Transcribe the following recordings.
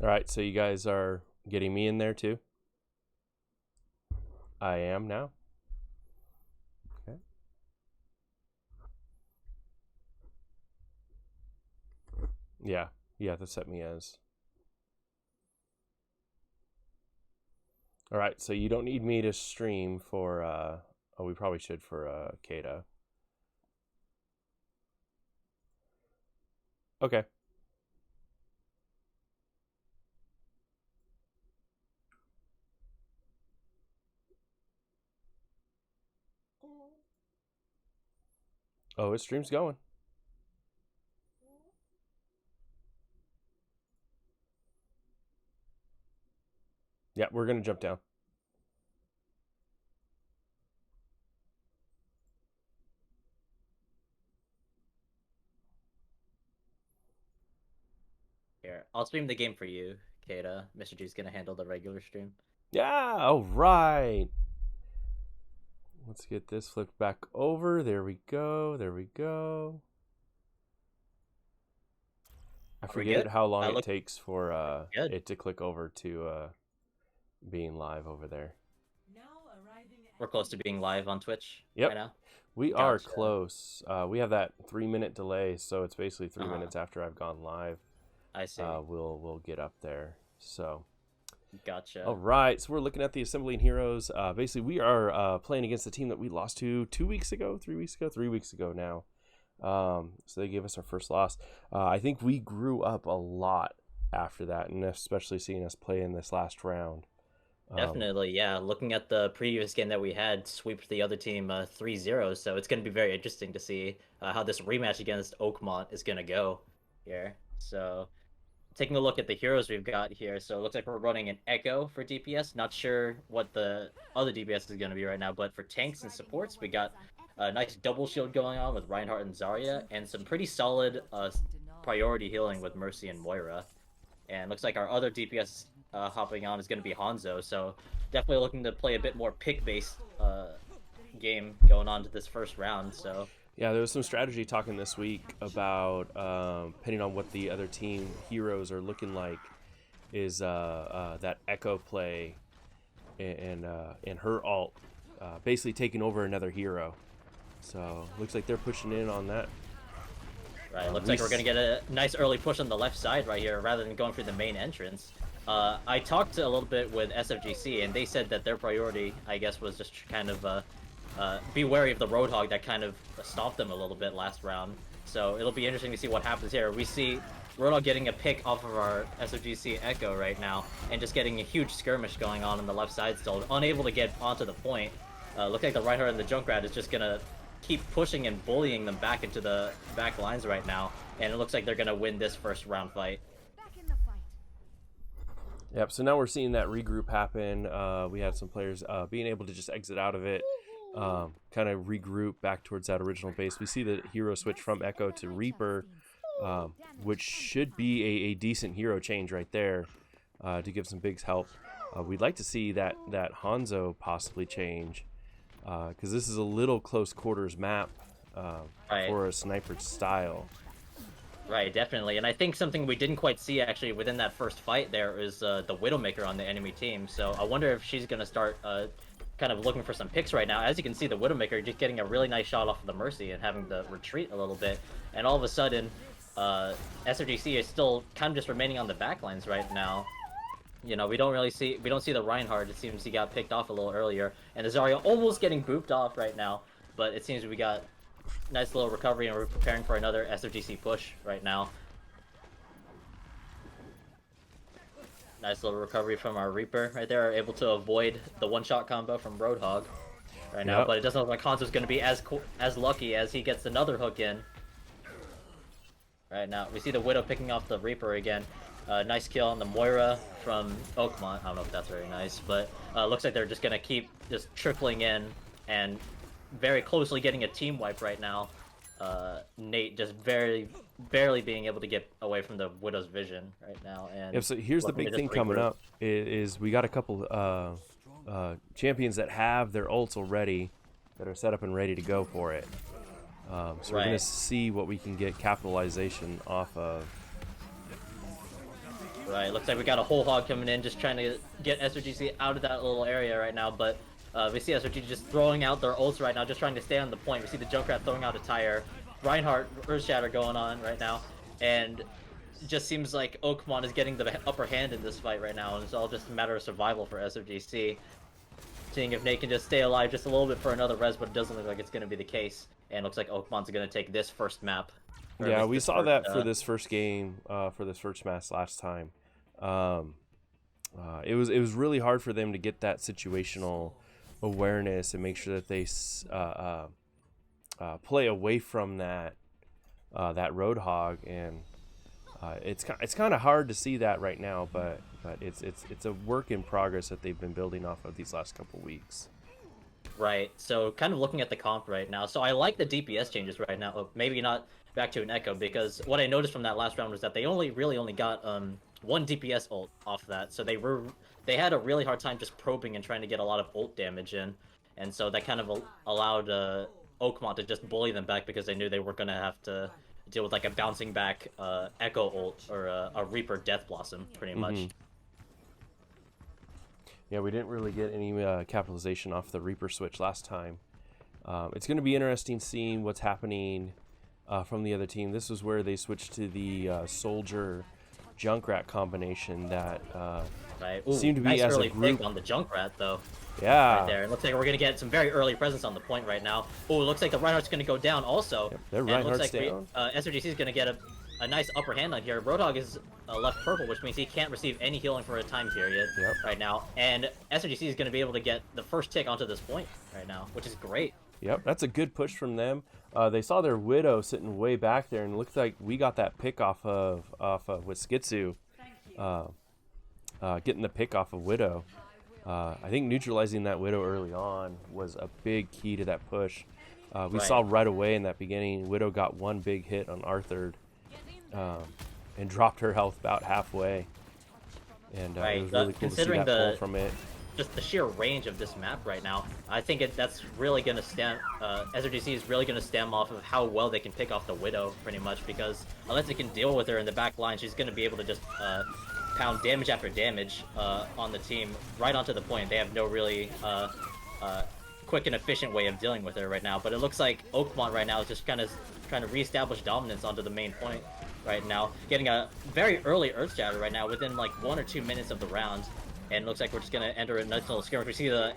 All right, so you guys are getting me in there too? I am now. Okay. Yeah, you have to set me as. All right, so you don't need me to stream for, oh, we probably should for Kata. Okay. Oh, his stream's going. Yeah, we're going to jump down. Here, I'll stream the game for you, Kata. Mr. G's gonna handle the regular stream. Yeah, all right. Let's get this flipped back over. There we go. There we go. I forget how long it takes for it to click over to being live over there. We're close to being live on Twitch right now. We are close. We have that 3-minute delay, so it's basically 3 minutes after I've gone live. I see. We'll get up there. So. Gotcha. All right, so we're looking at the Assembling Heroes. Basically, we are playing against the team that we lost to 2 weeks ago, 3 weeks ago, 3 weeks ago now. So they gave us our first loss. I think we grew up a lot after that, and especially seeing us play in this last round. Definitely, yeah. Looking at the previous game that we had, swept the other team 3-0, so it's going to be very interesting to see how this rematch against Oakmont is going to go here. So, taking a look at the heroes we've got here, so it looks like we're running an Echo for DPS. Not sure what the other DPS is going to be right now, but for tanks and supports, we got a nice double shield going on with Reinhardt and Zarya, and some pretty solid priority healing with Mercy and Moira. And looks like our other DPS hopping on is going to be Hanzo, so definitely looking to play a bit more pick-based game going on to this first round. So yeah, there was some strategy talking this week about depending on what the other team heroes are looking like, is that Echo play and her ult basically taking over another hero. So looks like they're pushing in on that. Right, looks like we're going to get a nice early push on the left side right here rather than going through the main entrance. I talked a little bit with SFGC, and they said that their priority, I guess, was just kind of be wary of the Roadhog that kind of stopped them a little bit last round. So it'll be interesting to see what happens here. We see Roadhog getting a pick off of our SFGC Echo right now, and just getting a huge skirmish going on the left side still, unable to get onto the point. Look like the Reinhardt and the Junkrat is just going to keep pushing and bullying them back into the back lines right now, and it looks like they're going to win this first round fight. Yep, so now we're seeing that regroup happen. We had some players being able to just exit out of it, kind of regroup back towards that original base. We see the hero switch from Echo to Reaper, which should be a decent hero change right there to give some big help. We'd like to see that Hanzo possibly change, because this is a little close quarters map for a sniper style. Right, definitely. And I think something we didn't quite see actually within that first fight there is the Widowmaker on the enemy team. So I wonder if she's going to start kind of looking for some picks right now. As you can see, the Widowmaker just getting a really nice shot off of the Mercy and having to retreat a little bit. And all of a sudden, SRGC is still kind of just remaining on the backlines right now. You know, we don't see the Reinhardt. It seems he got picked off a little earlier. And the Zarya almost getting grouped off right now. But it seems we got nice little recovery, and we're preparing for another SOGC push right now. Nice little recovery from our Reaper right there, able to avoid the one-shot combo from Roadhog right now. But it doesn't look like Hanzo's going to be as lucky as he gets another hook in. Right now, we see the Widow picking off the Reaper again. Nice kill on the Moira from Oakmont. I don't know if that's very nice, but looks like they're just going to keep just trickling in and very closely getting a team wipe right now. Nate just barely being able to get away from the Widow's vision right now. And so here's the big thing coming up is we got a couple champions that have their ults already, that are set up and ready to go for it. So we're going to see what we can get capitalization off of. Right, looks like we got a whole hog coming in, just trying to get SRGC out of that little area right now, but we see SRG just throwing out their ults right now, just trying to stay on the point. We see the Junkrat throwing out a tire, Reinhardt, Earth Shatter going on right now, and it just seems like Oakmon is getting the upper hand in this fight right now, and it's all just a matter of survival for SRGC. Seeing if they can just stay alive just a little bit for another res, but it doesn't look like it's going to be the case, and looks like Oakmon's going to take this first map. Yeah, we saw that for this first game, for this first match last time. It was really hard for them to get that situational awareness and make sure that they play away from that Roadhog, and it's kind of hard to see that right now, but it's a work in progress that they've been building off of these last couple weeks. Right, so kind of looking at the comp right now, so I like the DPS changes right now. Maybe not back to an Echo, because what I noticed from that last round was that they really only got one DPS ult off of that, so they had a really hard time just probing and trying to get a lot of ult damage in, and so that kind of allowed Oakmont to just bully them back, because they knew they were going to have to deal with like a bouncing back Echo ult or a Reaper Death Blossom, pretty much. Yeah, we didn't really get any capitalization off the Reaper switch last time. It's going to be interesting seeing what's happening from the other team. This is where they switched to the Soldier Junkrat combination that seemed to be nice as early a group pick on the Junkrat though. Yeah. Right there. It looks like we're going to get some very early presence on the point right now. Oh, it looks like the Reinhardt's going to go down also. Yep, their Reinhardt's down. SRGC is going to get a nice upper hand on here. Roadhog is left purple, which means he can't receive any healing for a time period right now. And SRGC is going to be able to get the first tick onto this point right now, which is great. Yep, that's a good push from them. They saw their Widow sitting way back there, and it looked like we got that pick off of with Skitsu, getting the pick off of Widow. I think neutralizing that Widow early on was a big key to that push. We saw right away in that beginning, Widow got one big hit on Arthur, and dropped her health about halfway. And it was really cool to see that pull from it. Just the sheer range of this map right now, I think that's really going to stem. SRGC is really going to stem off of how well they can pick off the Widow, pretty much, because unless they can deal with her in the back line, she's going to be able to just pound damage after damage on the team right onto the point. They have no really quick and efficient way of dealing with her right now, but it looks like Oakmont right now is just kind of trying to reestablish dominance onto the main point right now, getting a very early Earth Shatter right now within like 1 or 2 minutes of the round. And it looks like we're just going to enter a nice little skirmish. We see the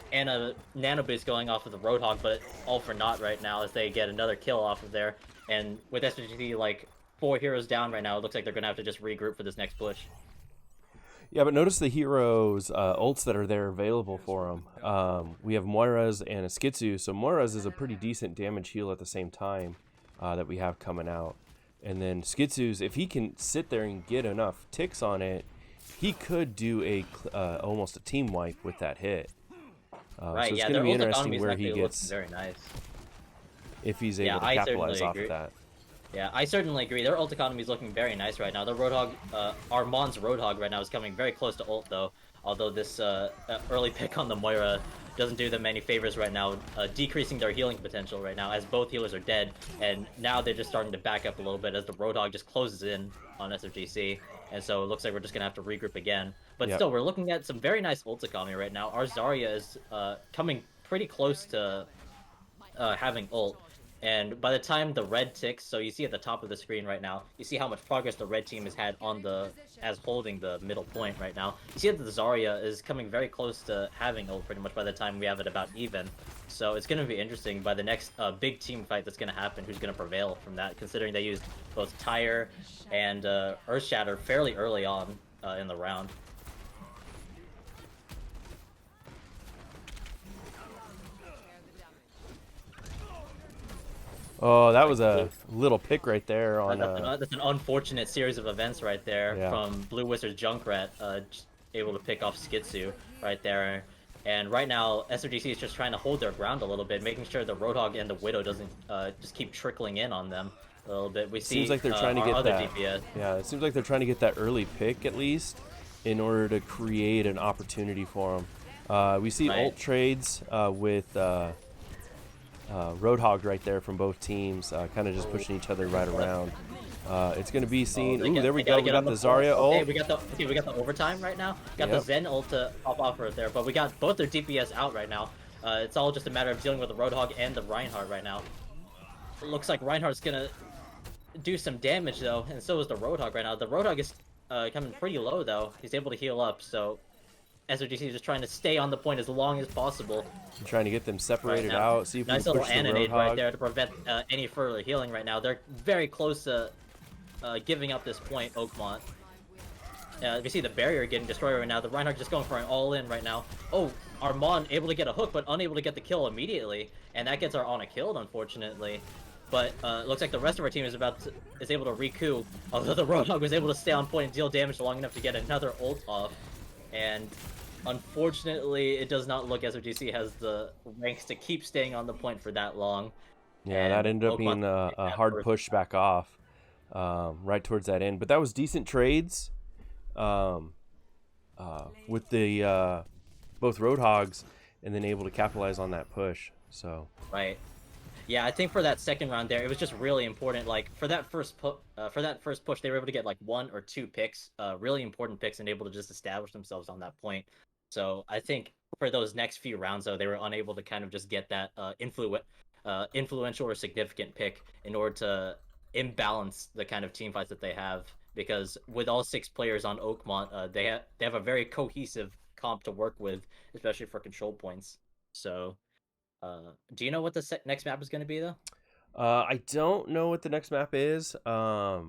Nano Boost going off of the Roadhog, but all for naught right now as they get another kill off of there. And with SPGT like 4 heroes down right now, it looks like they're going to have to just regroup for this next push. Yeah, but notice the heroes' ults that are there available for them. We have Moira's and a Skitsu, so Moira's is a pretty decent damage heal at the same time that we have coming out. And then Skitsu's, if he can sit there and get enough ticks on it, he could do almost a team wipe with that hit. Right, so it's yeah, going to be interesting where he looks gets, very nice. if he's able to capitalize off of that. Yeah, I certainly agree. Their ult economy is looking very nice right now. Their Roadhog, Armand's Roadhog right now is coming very close to ult though. Although this early pick on the Moira doesn't do them any favors right now, decreasing their healing potential right now as both healers are dead. And now they're just starting to back up a little bit as the Roadhog just closes in on SFGC. And so it looks like we're just going to have to regroup again. But still, we're looking at some very nice ult economy right now. Our Zarya is coming pretty close to having ult. And by the time the red ticks, so you see at the top of the screen right now, you see how much progress the red team has had on as holding the middle point right now. You see that the Zarya is coming very close to having ult pretty much by the time we have it about even. So it's going to be interesting by the next big team fight that's going to happen, who's going to prevail from that, considering they used both Tire and Earth Shatter fairly early on in the round. Oh, that was a little pick right there on. That's an unfortunate series of events right there from Blue Wizard's Junkrat, able to pick off Skitsu right there. And right now, SRGC is just trying to hold their ground a little bit, making sure the Roadhog and the Widow doesn't just keep trickling in on them a little bit. We see seems like they're trying to get that. DPS. Yeah, it seems like they're trying to get that early pick at least, in order to create an opportunity for them. We see ult trades with. Roadhog right there from both teams, kind of just pushing each other right around. It's going to be seen. They Ooh, there we they go. gotta We get on got the the point. Zarya Okay, ult. we got the overtime right now. Got the Yep. Zen ult to pop off right there, but we got both their DPS out right now. It's all just a matter of dealing with the Roadhog and the Reinhardt right now. It looks like Reinhardt's gonna do some damage though, and so is the Roadhog right now. The Roadhog is coming pretty low though. He's able to heal up, so SOGC is just trying to stay on the point as long as possible. I'm trying to get them Right separated now, out. See if we nice can little push the Anonade right Roadhog. there to prevent any further healing right now. They're very close to giving up this point, Oakmont. We see the barrier getting destroyed right now. The Reinhardt just going for an all-in right now. Oh, Armand able to get a hook, but unable to get the kill immediately, and that gets our Ana killed, unfortunately. But looks like the rest of our team is able to recoup. Although the Roadhog was able to stay on point and deal damage long enough to get another ult off, and unfortunately, it does not look as if GC has the ranks to keep staying on the point for that long. Yeah, that ended up being a hard push back off right towards that end. But that was decent trades with the both Roadhogs and then able to capitalize on that push. So Right. Yeah, I think for that second round there, it was just really important. Like for that first push, they were able to get like 1 or 2 picks, really important picks, and able to just establish themselves on that point. So I think for those next few rounds, though, they were unable to kind of just get that influential or significant pick in order to imbalance the kind of team fights that they have. Because with all 6 players on Oakmont, they have a very cohesive comp to work with, especially for control points. So. Do you know what the next map is going to be, though? I don't know what the next map is. But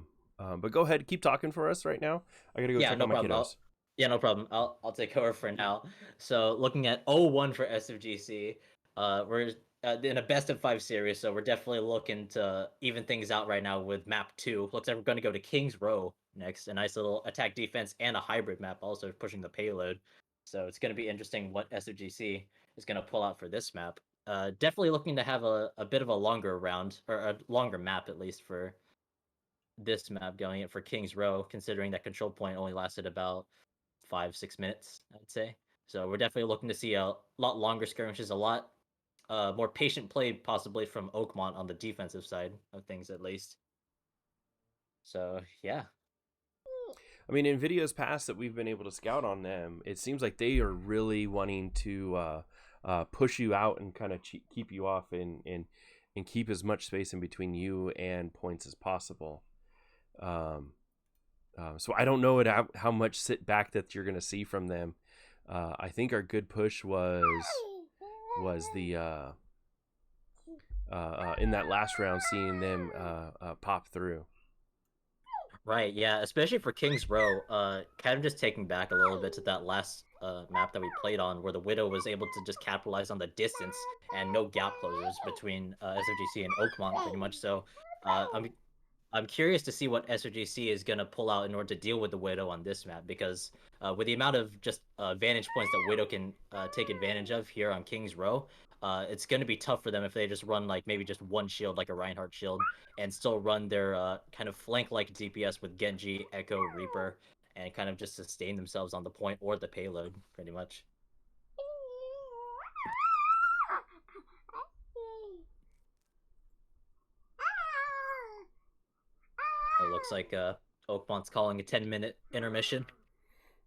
go ahead, keep talking for us right now. I gotta go check on my kiddos. No problem. I'll take over for now. So looking at 0-1 for SFGC, we're in a best of 5 series, so we're definitely looking to even things out right now with map 2. Looks like we're going to go to King's Row next. A nice little attack defense and a hybrid map, also pushing the payload. So it's going to be interesting what SFGC is going to pull out for this map. Definitely looking to have a bit of a longer round, or a longer map at least for this map, going it for King's Row, considering that control point only lasted about 5-6 minutes, I'd say. So we're definitely looking to see a lot longer skirmishes, a lot more patient play possibly from Oakmont on the defensive side of things at least. So yeah. I mean, in videos past that we've been able to scout on them, it seems like they are really wanting to push you out and kind of keep you off and keep as much space in between you and points as possible. So I don't know how much sit back that you're going to see from them. I think our good push was the in that last round, seeing them pop through. Right, yeah, especially for King's Row, kind of just taking back a little bit to that last map that we played on, where the Widow was able to just capitalize on the distance and no gap closures between SOGC and Oakmont, pretty much. So I'm curious to see what SOGC is going to pull out in order to deal with the Widow on this map, because with the amount of just vantage points that Widow can take advantage of here on King's Row, it's going to be tough for them if they just run like maybe just one shield, like a Reinhardt shield, and still run their kind of flank-like DPS with Genji, Echo, Reaper, and kind of just sustain themselves on the point or the payload, pretty much. It looks like Oakmont's calling a 10-minute intermission.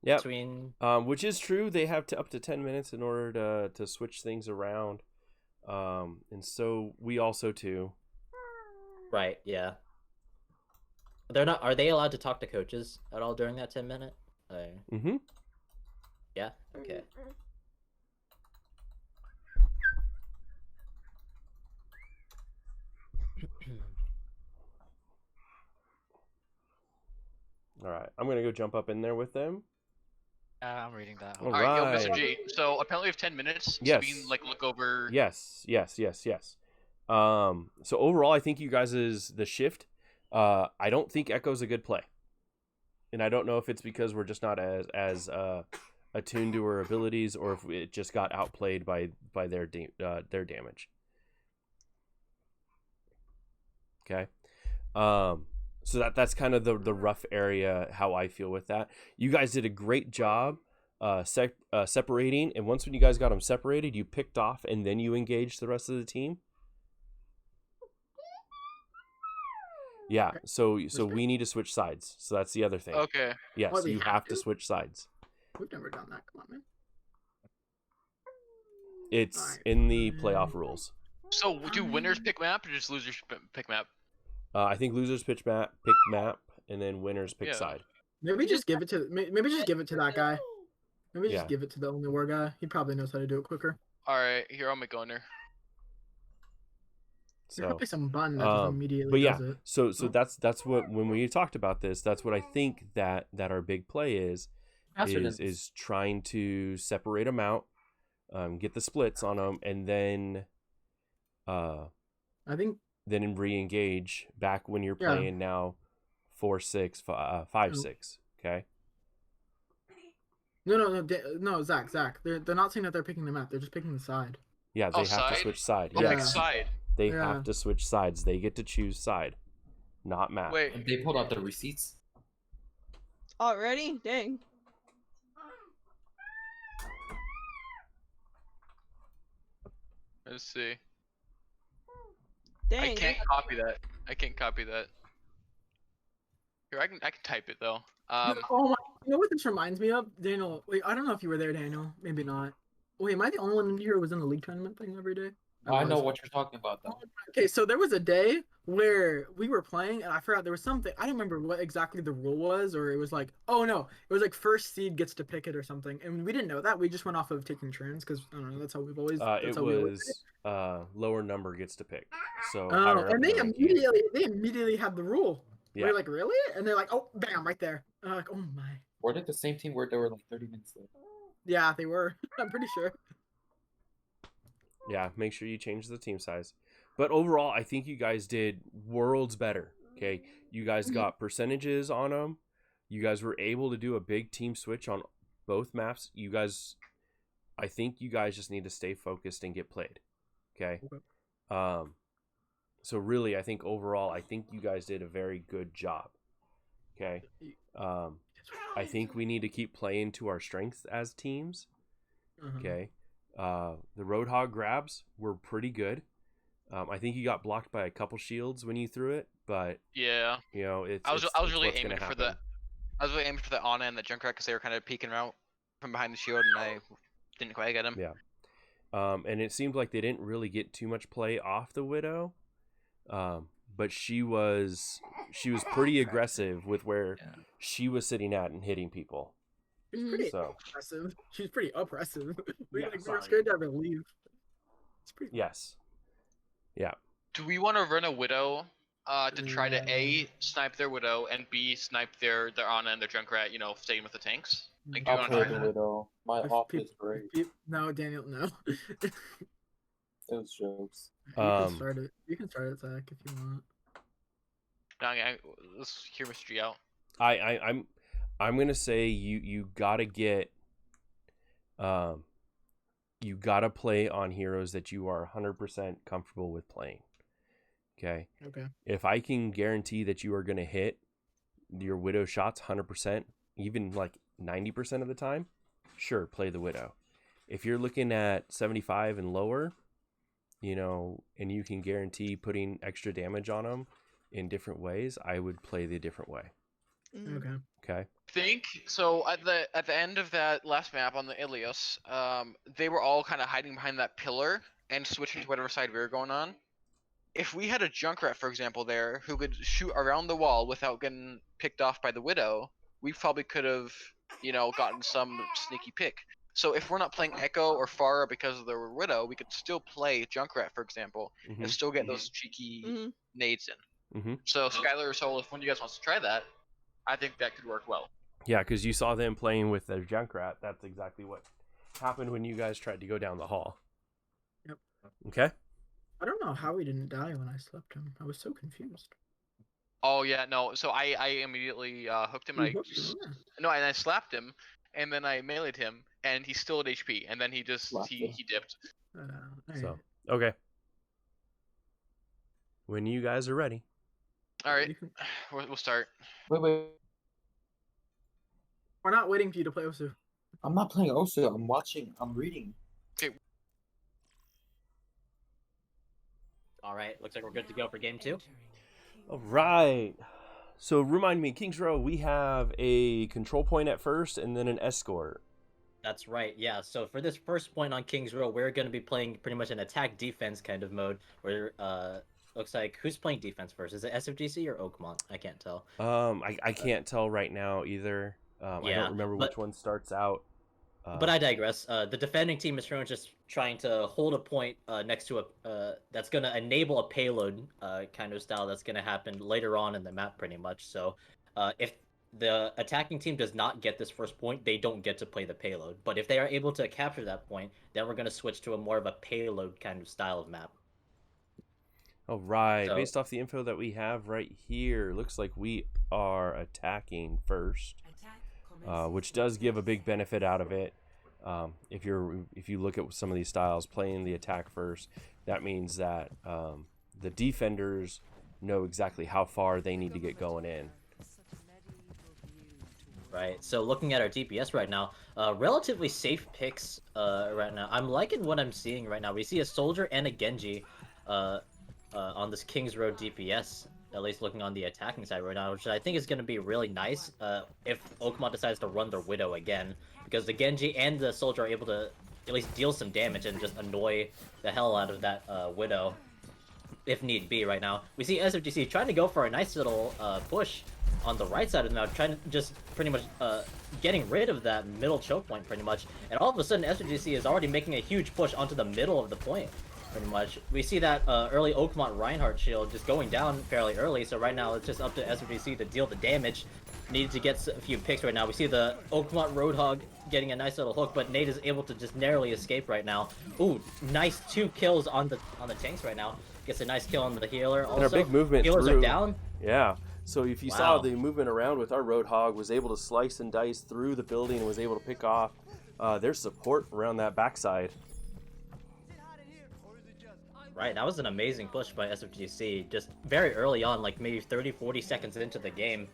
Yeah, between... which is true. They have up to 10 minutes in order to switch things around, and so we also too. Right. Yeah. They're not. Are they allowed to talk to coaches at all during that 10-minute? Mm-hmm. Yeah. Okay. All right, I'm gonna go jump up in there with them. I'm reading that. All right, yo, right. Mr. G. So apparently we have 10 minutes. Yes. So we can like look over. Yes. So overall, I think you guys is the shift. I don't think Echo's a good play, and I don't know if it's because we're just not as attuned to her abilities, or if it just got outplayed by their damage. Okay. So that's kind of the rough area, how I feel with that. You guys did a great job separating, and once when you guys got them separated, you picked off and then you engaged the rest of the team. Yeah, so we need to switch sides. So that's the other thing. Okay. Yes, Oh, we you have have to to? switch sides. We've never done that. Come on, man. It's Alright, in the fine. playoff rules. So do winners pick map or just losers pick map? I think losers pick map, and then winners pick Yeah. side. Maybe just give it to that guy. Maybe just Yeah. give it to the only war guy. He probably knows how to do it quicker. All right, here I'll make owner. There So, could be some button that just immediately but yeah, does it. so Oh. that's what when we talked about this, that's what I think that our big play is trying to separate them out, get the splits on them, and then I think then re-engage back when you're playing now 4-6, 5-6. Okay. no, Zach. They're not saying that they're picking the map. They're just picking the side. Yeah, they Oh, have to side? switch side. I'll Yeah. pick Yes, side. they Yeah. have to switch sides. They get to choose side, not map. Wait, And they pulled out the receipts. Already? Dang. let's see. Dang. I can't copy that. I can't copy that. Here, I can type it though. Oh my! You know what this reminds me of, Daniel? Wait, I don't know if you were there, Daniel. Maybe not. Wait, am I the only one here who was in the league tournament thing every day? I know was. what you're talking about, though. Okay, so there was a day where we were playing, and I forgot there was something. I don't remember what exactly the rule was, or it was like, oh no, it was like first seed gets to pick it or something, and we didn't know that. We just went off of taking turns because I don't know. That's how we've always. It was lower number gets to pick. So Oh, higher up and they the ranking. immediately had the rule. Yeah. We're like, really? And they're like, oh, bam, right there. And I'm like, oh my. Were they the same team where they were like 30 minutes late? Yeah, they were. I'm pretty sure. Yeah, make sure you change the team size. But overall, I think you guys did worlds better. Okay, you guys got percentages on them. You guys were able to do a big team switch on both maps. I think you guys just need to stay focused and get played. Okay. So really, I think overall, I think you guys did a very good job. Okay. I think we need to keep playing to our strengths as teams. Okay. The Roadhog grabs were pretty good. I think you got blocked by a couple shields when you threw it, but yeah. you know, I was really what's aiming gonna for the. happen. I was really aiming for the Ana and the Junkrat because they were kind of peeking out from behind the shield, and I didn't quite get them. Yeah. And it seemed like they didn't really get too much play off the Widow. But she was pretty aggressive with where she was sitting at and hitting people. She's pretty So oppressive. She's pretty oppressive. we Yeah, were scared to have her leave. It's pretty. yes. Yeah. Do we want to run a Widow to try to A, snipe their Widow, and B, snipe their Ana and their Junkrat, you know, staying with the tanks? Like, do you I'll want play to try the that? Widow. My If off peop- is great. No, Daniel, no. It was jokes. You can start it. You can start it, Zach, if you want. No, let's hear Mr. G out. I'm gonna say you gotta get you gotta play on heroes that you are 100% comfortable with playing. Okay. Okay. If I can guarantee that you are gonna hit your Widow shots 100%, even like 90% of the time, sure, play the Widow. If you're looking at 75 and lower, you know, and you can guarantee putting extra damage on them in different ways, I would play the different way. Okay. Okay. Think so. At the end of that last map on the Ilios, they were all kind of hiding behind that pillar and switching to whatever side we were going on. If we had a Junkrat, for example, there who could shoot around the wall without getting picked off by the Widow, we probably could have, you know, gotten some sneaky pick. So if we're not playing Echo or Pharah because of the Widow, we could still play Junkrat, for example, and still get those cheeky nades in. Mm-hmm. So Skylar or Soul, if one of you guys wants to try that, I think that could work well. Yeah, because you saw them playing with their Junkrat. That's exactly what happened when you guys tried to go down the hall. Yep. Okay. I don't know how he didn't die when I slept him. I was so confused. Oh yeah, no. So I immediately hooked him. You And hooked him, yeah. no, and I slapped him, and then I meleeed him, and he's still at HP, and then he just Slapped him. he dipped. So okay. When you guys are ready. All right, You can- we'll start. Wait. We're not waiting for you to play Osu. I'm not playing Osu. I'm watching. I'm reading. All right, looks like we're good to go for game 2. All right. So remind me, Kings Row, we have a control point at first and then an escort. That's right, yeah. So for this first point on Kings Row, we're going to be playing pretty much an attack defense kind of mode where looks like who's playing defense first? Is it SFGC or Oakmont? I can't tell. I can't tell right now either. I Yeah, don't remember which one starts out. But I digress. The defending team is pretty much just trying to hold a point next to a that's going to enable a payload kind of style that's going to happen later on in the map, pretty much. So, if the attacking team does not get this first point, they don't get to play the payload. But if they are able to capture that point, then we're going to switch to a more of a payload kind of style of map. All right. So- Based off the info that we have right here, looks like we are attacking first, which does give a big benefit out of it. If you look at some of these styles, playing the attack first, that means that the defenders know exactly how far they need to get going in. Right. So looking at our DPS right now, relatively safe picks right now. I'm liking what I'm seeing right now. We see a soldier and a Genji on this Kings Road DPS, at least looking on the attacking side right now, which I think is going to be really nice if Oakmont decides to run their Widow again, because the Genji and the soldier are able to at least deal some damage and just annoy the hell out of that Widow if need be right now. We see SFGC trying to go for a nice little push on the right side of the map, trying to just pretty much getting rid of that middle choke point pretty much, and all of a sudden SFGC is already making a huge push onto the middle of the point pretty much. We see that early Oakmont Reinhardt shield just going down fairly early, so right now it's just up to SFGC to deal the damage. Needed to get a few picks right now. We see the Oakmont Roadhog getting a nice little hook, but Nate is able to just narrowly escape right now. Ooh, nice 2 kills on the tanks right now. Gets a nice kill on the healer. Also, And our big movement healers through, are down. Yeah. So if you saw Wow. the movement around with our Roadhog, was able to slice and dice through the building and was able to pick off their support around that backside. Right, that was an amazing push by SFGC, just very early on, like maybe 30-40 seconds into the game,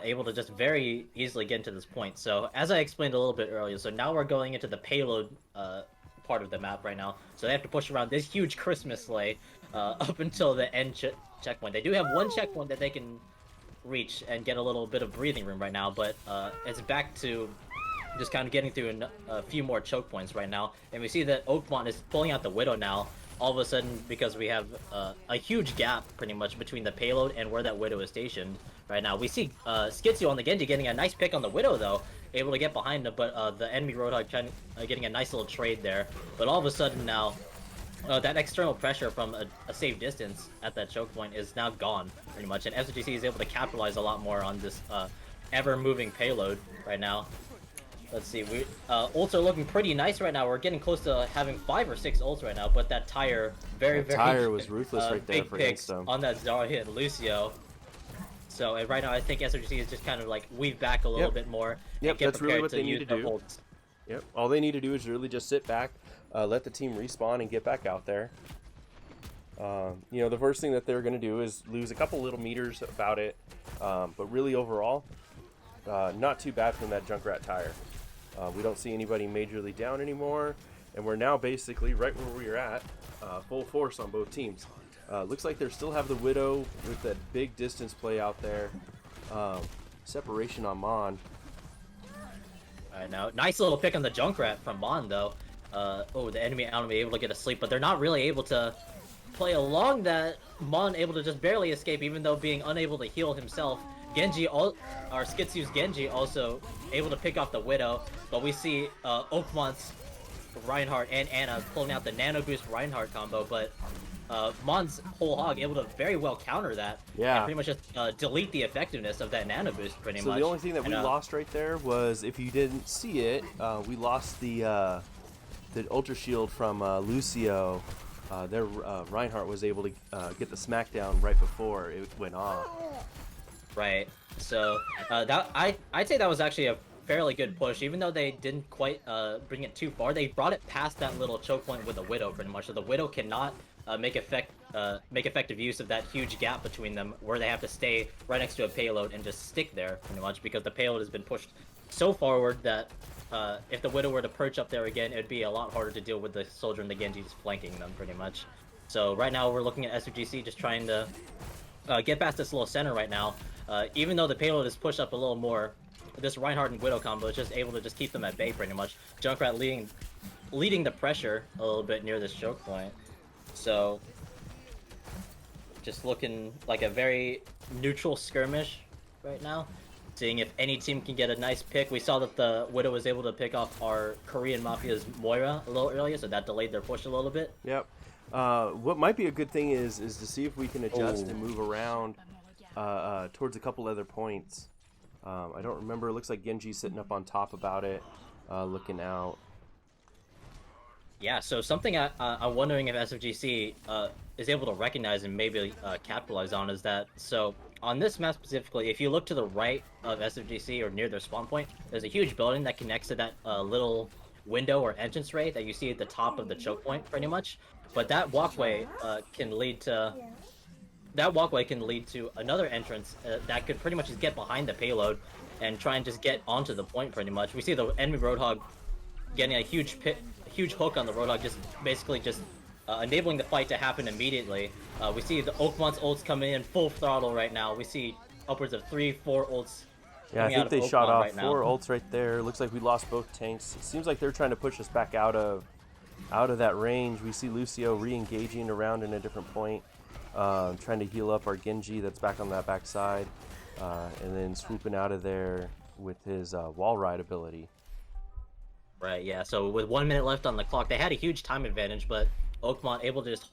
able to just very easily get into this point. So as I explained a little bit earlier, so now we're going into the payload part of the map right now. So they have to push around this huge Christmas sleigh up until the end checkpoint. They do have one checkpoint that they can reach and get a little bit of breathing room right now, but it's back to just kind of getting through a few more choke points right now. And we see that Oakmont is pulling out the Widow now, all of a sudden, because we have a huge gap pretty much between the payload and where that Widow is stationed right now. We see Skitsio on the Genji getting a nice pick on the Widow though, able to get behind him, but the enemy Roadhog getting a nice little trade there. But all of a sudden now, that external pressure from a safe distance at that choke point is now gone pretty much, and SGC is able to capitalize a lot more on this ever-moving payload right now. Let's see, we ults are looking pretty nice right now. We're getting close to having 5 or 6 ults right now, but that tire, very Tire was ruthless right there big for picks Insta. on that Zara hit Lucio. So right now, I think SRGC is just kind of like weave back a little Yep. bit more. Yep, and get that's really prepared what they need use to their do. ults. Yep. All they need to do is really just sit back, let the team respawn, and get back out there. The first thing that they're going to do is lose a couple little meters about it, but really overall, not too bad from that Junkrat tire. We don't see anybody majorly down anymore, and we're now basically right where we were at, full force on both teams. Looks like they still have the Widow with that big distance play out there. Separation on Mon. Alright, now nice little pick on the Junkrat from Mon though. The enemy able to get a sleep, but they're not really able to play along that. Mon able to just barely escape, even though being unable to heal himself. Skitsu's Genji also able to pick off the Widow, but we see Oakmont's Reinhardt and Anna pulling out the Nano Boost Reinhardt combo, but Mon's whole hog able to very well counter that. Yeah. And pretty much just delete the effectiveness of that Nano Boost pretty So much. the only thing that we And, lost right there was, if you didn't see it, we lost the Ultra Shield from Lucio. Their Reinhardt was able to get the smackdown right before it went off. Right. So I'd say that was actually a fairly good push, even though they didn't quite bring it too far. They brought it past that little choke point with the Widow pretty much. So the Widow cannot make effective use of that huge gap between them, where they have to stay right next to a payload and just stick there pretty much, because the payload has been pushed so forward that if the Widow were to perch up there again, it would be a lot harder to deal with the soldier and the Genji just flanking them pretty much. So right now we're looking at SUGC just trying to get past this little center right now. Even though the payload is pushed up a little more, this Reinhardt and Widow combo is just able to just keep them at bay pretty much. Junkrat leading the pressure a little bit near this choke point. So just looking like a very neutral skirmish right now. Seeing if any team can get a nice pick. We saw that the Widow was able to pick off our Korean Mafia's Moira a little earlier, so that delayed their push a little bit. Yep. What might be a good thing is to see if we can adjust and move around towards a couple other points. I don't remember. It looks like Genji's sitting up on top about it, looking out. Yeah, so something I'm wondering if SFGC is able to recognize and maybe capitalize on is that, so on this map specifically, if you look to the right of SFGC or near their spawn point, there's a huge building that connects to that little window or entrance ray that you see at the top of the choke point, pretty much. But that walkway can lead to another entrance that could pretty much just get behind the payload and try and just get onto the point pretty much. We see the enemy Roadhog getting a huge hook on the Roadhog, just basically just enabling the fight to happen immediately. We see the Oakmont's ults coming in full throttle right now. We see upwards of 3-4 ults. Yeah, I think they shot off right 4 ults right there. Looks like we lost both tanks. It seems like they're trying to push us back out of that range. We see Lucio re-engaging around in a different point, trying to heal up our Genji that's back on that backside, and then swooping out of there with his wall ride ability. Right, yeah, so with 1 minute left on the clock, they had a huge time advantage, but Oakmont able to just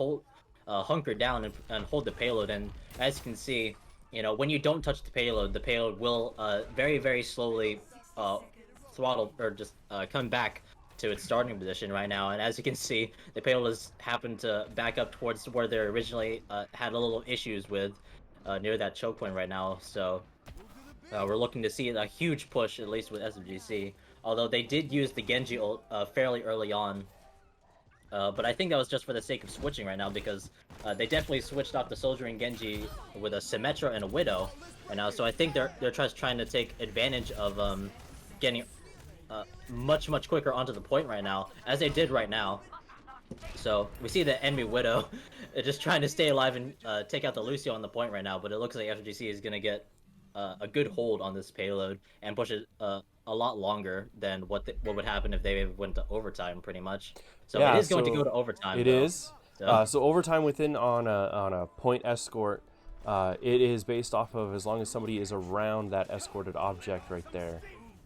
hunker down and hold the payload. And as you can see, you know, when you don't touch the payload will very, very slowly throttle or just come back to its starting position right now. And as you can see, the payload has happened to back up towards where they originally had a little issues with near that choke point right now. So we're looking to see a huge push, at least with SFGC. Although they did use the Genji ult fairly early on. But I think that was just for the sake of switching right now, because they definitely switched off the Soldier and Genji with a Symmetra and a Widow right now. So I think they're just trying to take advantage of getting much quicker onto the point right now, as they did right now. So we see the enemy Widow just trying to stay alive and take out the Lucio on the point right now. But it looks like FGC is going to get a good hold on this payload and push it a lot longer than what would happen if they went to overtime, pretty much. So yeah, it is going to go to overtime. It is. So overtime within on a point escort, it is based off of as long as somebody is around that escorted object right there.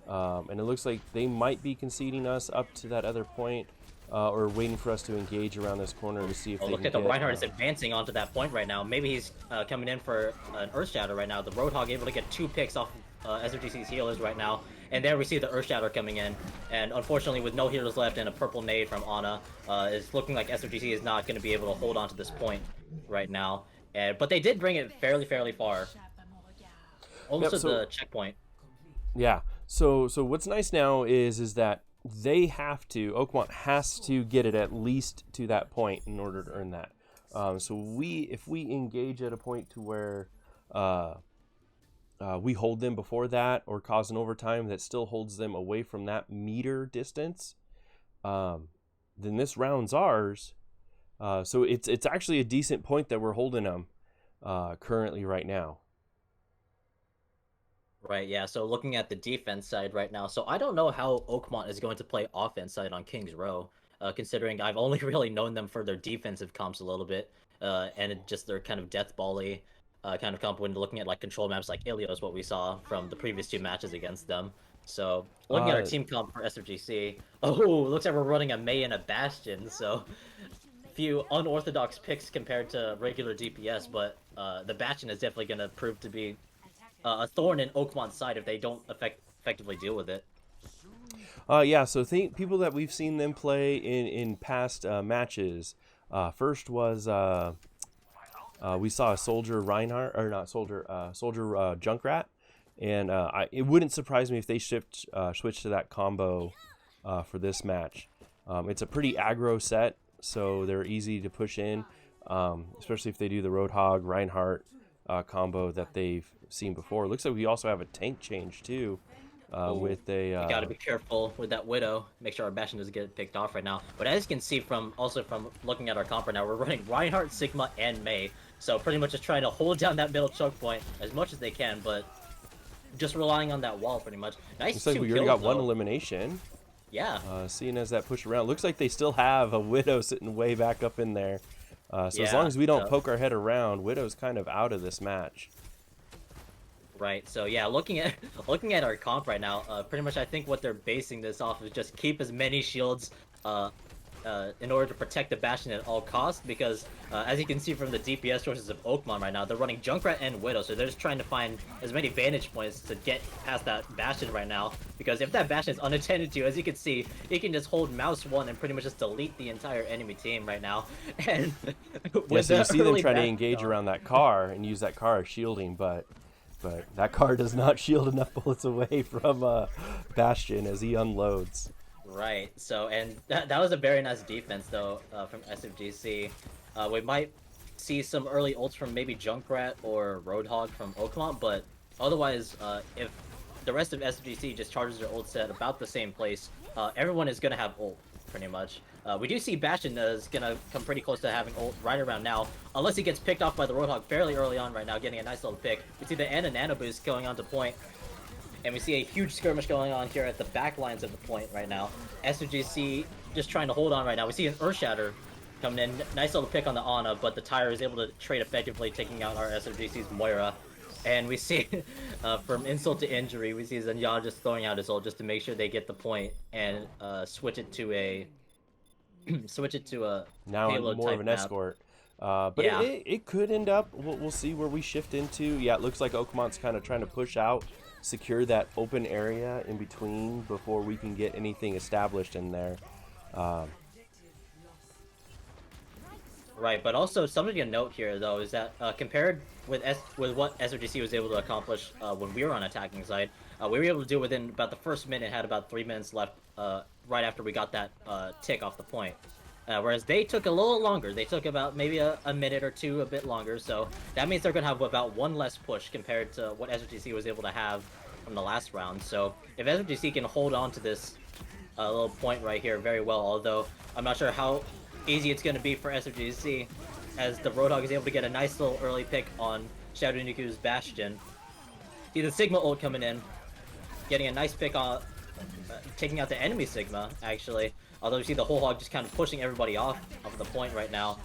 And it looks like they might be conceding us up to that other point, or waiting for us to engage around this corner to see if they look can at the get, Reinhardt is advancing onto that point right now. Maybe he's coming in for an Earth Shatter right now. The Roadhog able to get 2 picks off SFGC's healers right now. And there we see the Earth Shatter coming in. And unfortunately, with no healers left and a purple nade from Ana, it's looking like SFGC is not going to be able to hold on to this point right now. But they did bring it fairly far. Almost to the checkpoint. Yeah. So what's nice now is that they have to, Oakmont has to get it at least to that point in order to earn that. So if we engage at a point to where we hold them before that, or cause an overtime that still holds them away from that meter distance, then this round's ours. So it's actually a decent point that we're holding them currently right now. Right, yeah, so looking at the defense side right now, so I don't know how Oakmont is going to play offense side on King's Row, considering I've only really known them for their defensive comps a little bit, and just their kind of deathball-y kind of comp when looking at like control maps like Ilios, what we saw from the previous 2 matches against them. So looking at our team comp for SFGC, looks like we're running a Mei and a Bastion, so few unorthodox picks compared to regular DPS, but the Bastion is definitely going to prove to be a thorn in Oakmont's side if they don't effectively deal with it. Yeah, so people that we've seen them play in past matches. First was we saw a Soldier Reinhardt, or not Soldier, Soldier Junkrat, and it wouldn't surprise me if they switched to that combo for this match. It's a pretty aggro set, so they're easy to push in, especially if they do the Roadhog Reinhardt combo that they've seen before. It looks like we also have a tank change too, with a. You gotta be careful with that Widow. Make sure our Bastion doesn't get picked off right now. But as you can see from looking at our comp right now, we're running Reinhardt, Sigma, and Mei. So pretty much just trying to hold down that middle choke point as much as they can, but just relying on that wall pretty much. Nice Looks like 2 we already kills, got one though. elimination. Yeah. Seeing as that push around, looks like they still have a Widow sitting way back up in there. So as Yeah, long as we don't so- poke our head around, Widow's kind of out of this match. Right. So yeah, looking at our comp right now, pretty much I think what they're basing this off is just keep as many shields in order to protect the Bastion at all costs, because as you can see from the DPS sources of Oakmon right now, they're running Junkrat and Widow, so they're just trying to find as many vantage points to get past that Bastion right now, because if that Bastion is unattended to, as you can see, you can just hold mouse 1 and pretty much just delete the entire enemy team right now. And Yeah, so you see them trying to back- engage around that car and use that car as shielding, but that car does not shield enough bullets away from Bastion as he unloads. Right. So, and that was a very nice defense though from SFGC. We might see some early ults from maybe Junkrat or Roadhog from Oakmont, but otherwise, if the rest of SFGC just charges their ult set about the same place, everyone is gonna have ult pretty much. We do see Bastion is gonna come pretty close to having ult right around now, unless he gets picked off by the Roadhog fairly early on right now, getting a nice little pick. We see the Ana Nano boost going on to point. And we see a huge skirmish going on here at the back lines of the point right now. SOGC just trying to hold on right now. We see an Earthshatter coming in. Nice little pick on the Ana, but the Tire is able to trade effectively, taking out our SOGC's Moira. And we see, from insult to injury, we see Zanyan just throwing out his ult just to make sure they get the point and switch it to a Now payload more type of an map. escort. But Yeah. it could end up, we'll see where we shift into. Yeah, it looks like Oakmont's kind of trying to push out, secure that open area in between before we can get anything established in there. Right, but also something to note here though is that compared with what SOGC was able to accomplish when we were on attacking side, we were able to do within about the first minute, had about 3 minutes left right after we got that tick off the point. Whereas they took a little longer. They took about maybe a minute or two, a bit longer. So that means they're going to have about one less push compared to what SOGC was able to have from the last round. So if SOGC can hold on to this little point right here very well, although I'm not sure how easy it's going to be for SOGC, as the Roadhog is able to get a nice little early pick on Shadow Nuku's Bastion. See the Sigma ult coming in, getting a nice pick on taking out the enemy Sigma, actually. Although you see the whole hog just kind of pushing everybody off of the point right now,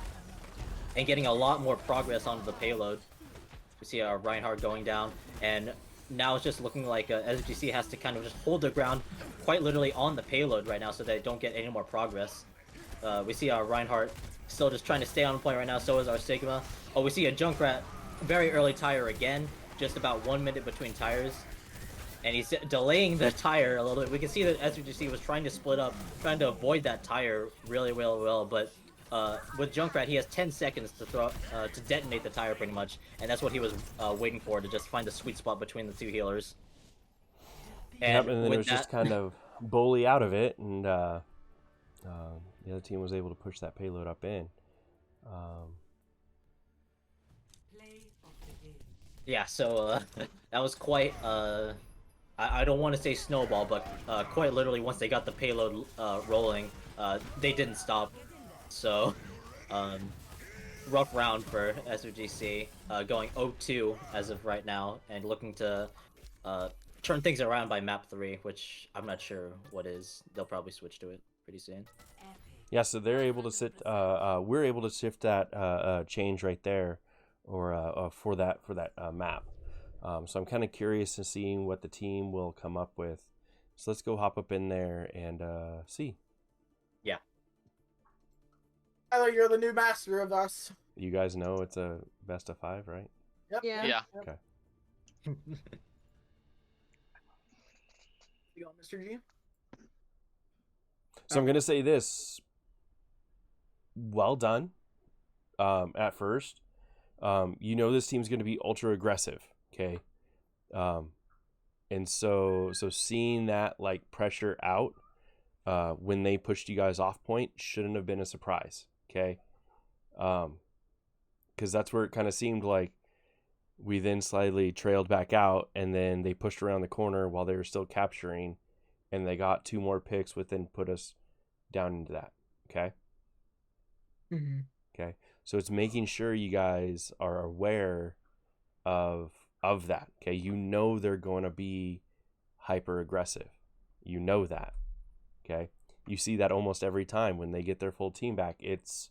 and getting a lot more progress onto the payload. We see our Reinhardt going down, and now it's just looking like SGC has to kind of just hold their ground quite literally on the payload right now so they don't get any more progress. We see our Reinhardt still just trying to stay on point right now, so is our Sigma. Oh, we see a Junkrat, very early tire again, just about 1 minute between tires. And he's delaying the tire a little bit. We can see that SVGC was trying to split up, trying to avoid that tire really well, but with Junkrat, he has 10 seconds to to detonate the tire pretty much, and that's what he was waiting for, to just find the sweet spot between the two healers. And then with it was just kind of bully out of it, and the other team was able to push that payload up in. Yeah, so that was quite I don't want to say snowball, but quite literally once they got the payload rolling, they didn't stop. So rough round for SOGC, going 0-2 as of right now, and looking to turn things around by map 3, which I'm not sure what is. They'll probably switch to it pretty soon. Yeah, so they're able to sit. We're able to shift that change right there, or for that map. So I'm kind of curious to seeing what the team will come up with. So let's go hop up in there and see. Yeah. Tyler, you're the new master of us. You guys know it's a best of 5, right? Yep. Yeah. Yeah. Okay. You got Mr. G? So I'm gonna say this. Well done. At first, you know this team's gonna be ultra aggressive. Okay. And so seeing that like pressure out when they pushed you guys off point shouldn't have been a surprise. Okay. Because that's where it kind of seemed like we then slightly trailed back out, and then they pushed around the corner while they were still capturing, and they got 2 more picks, which then put us down into that. Okay. Mm-hmm. Okay. So it's making sure you guys are aware of that. Okay, you know they're going to be hyper aggressive. You know that. Okay, you see that almost every time when they get their full team back. It's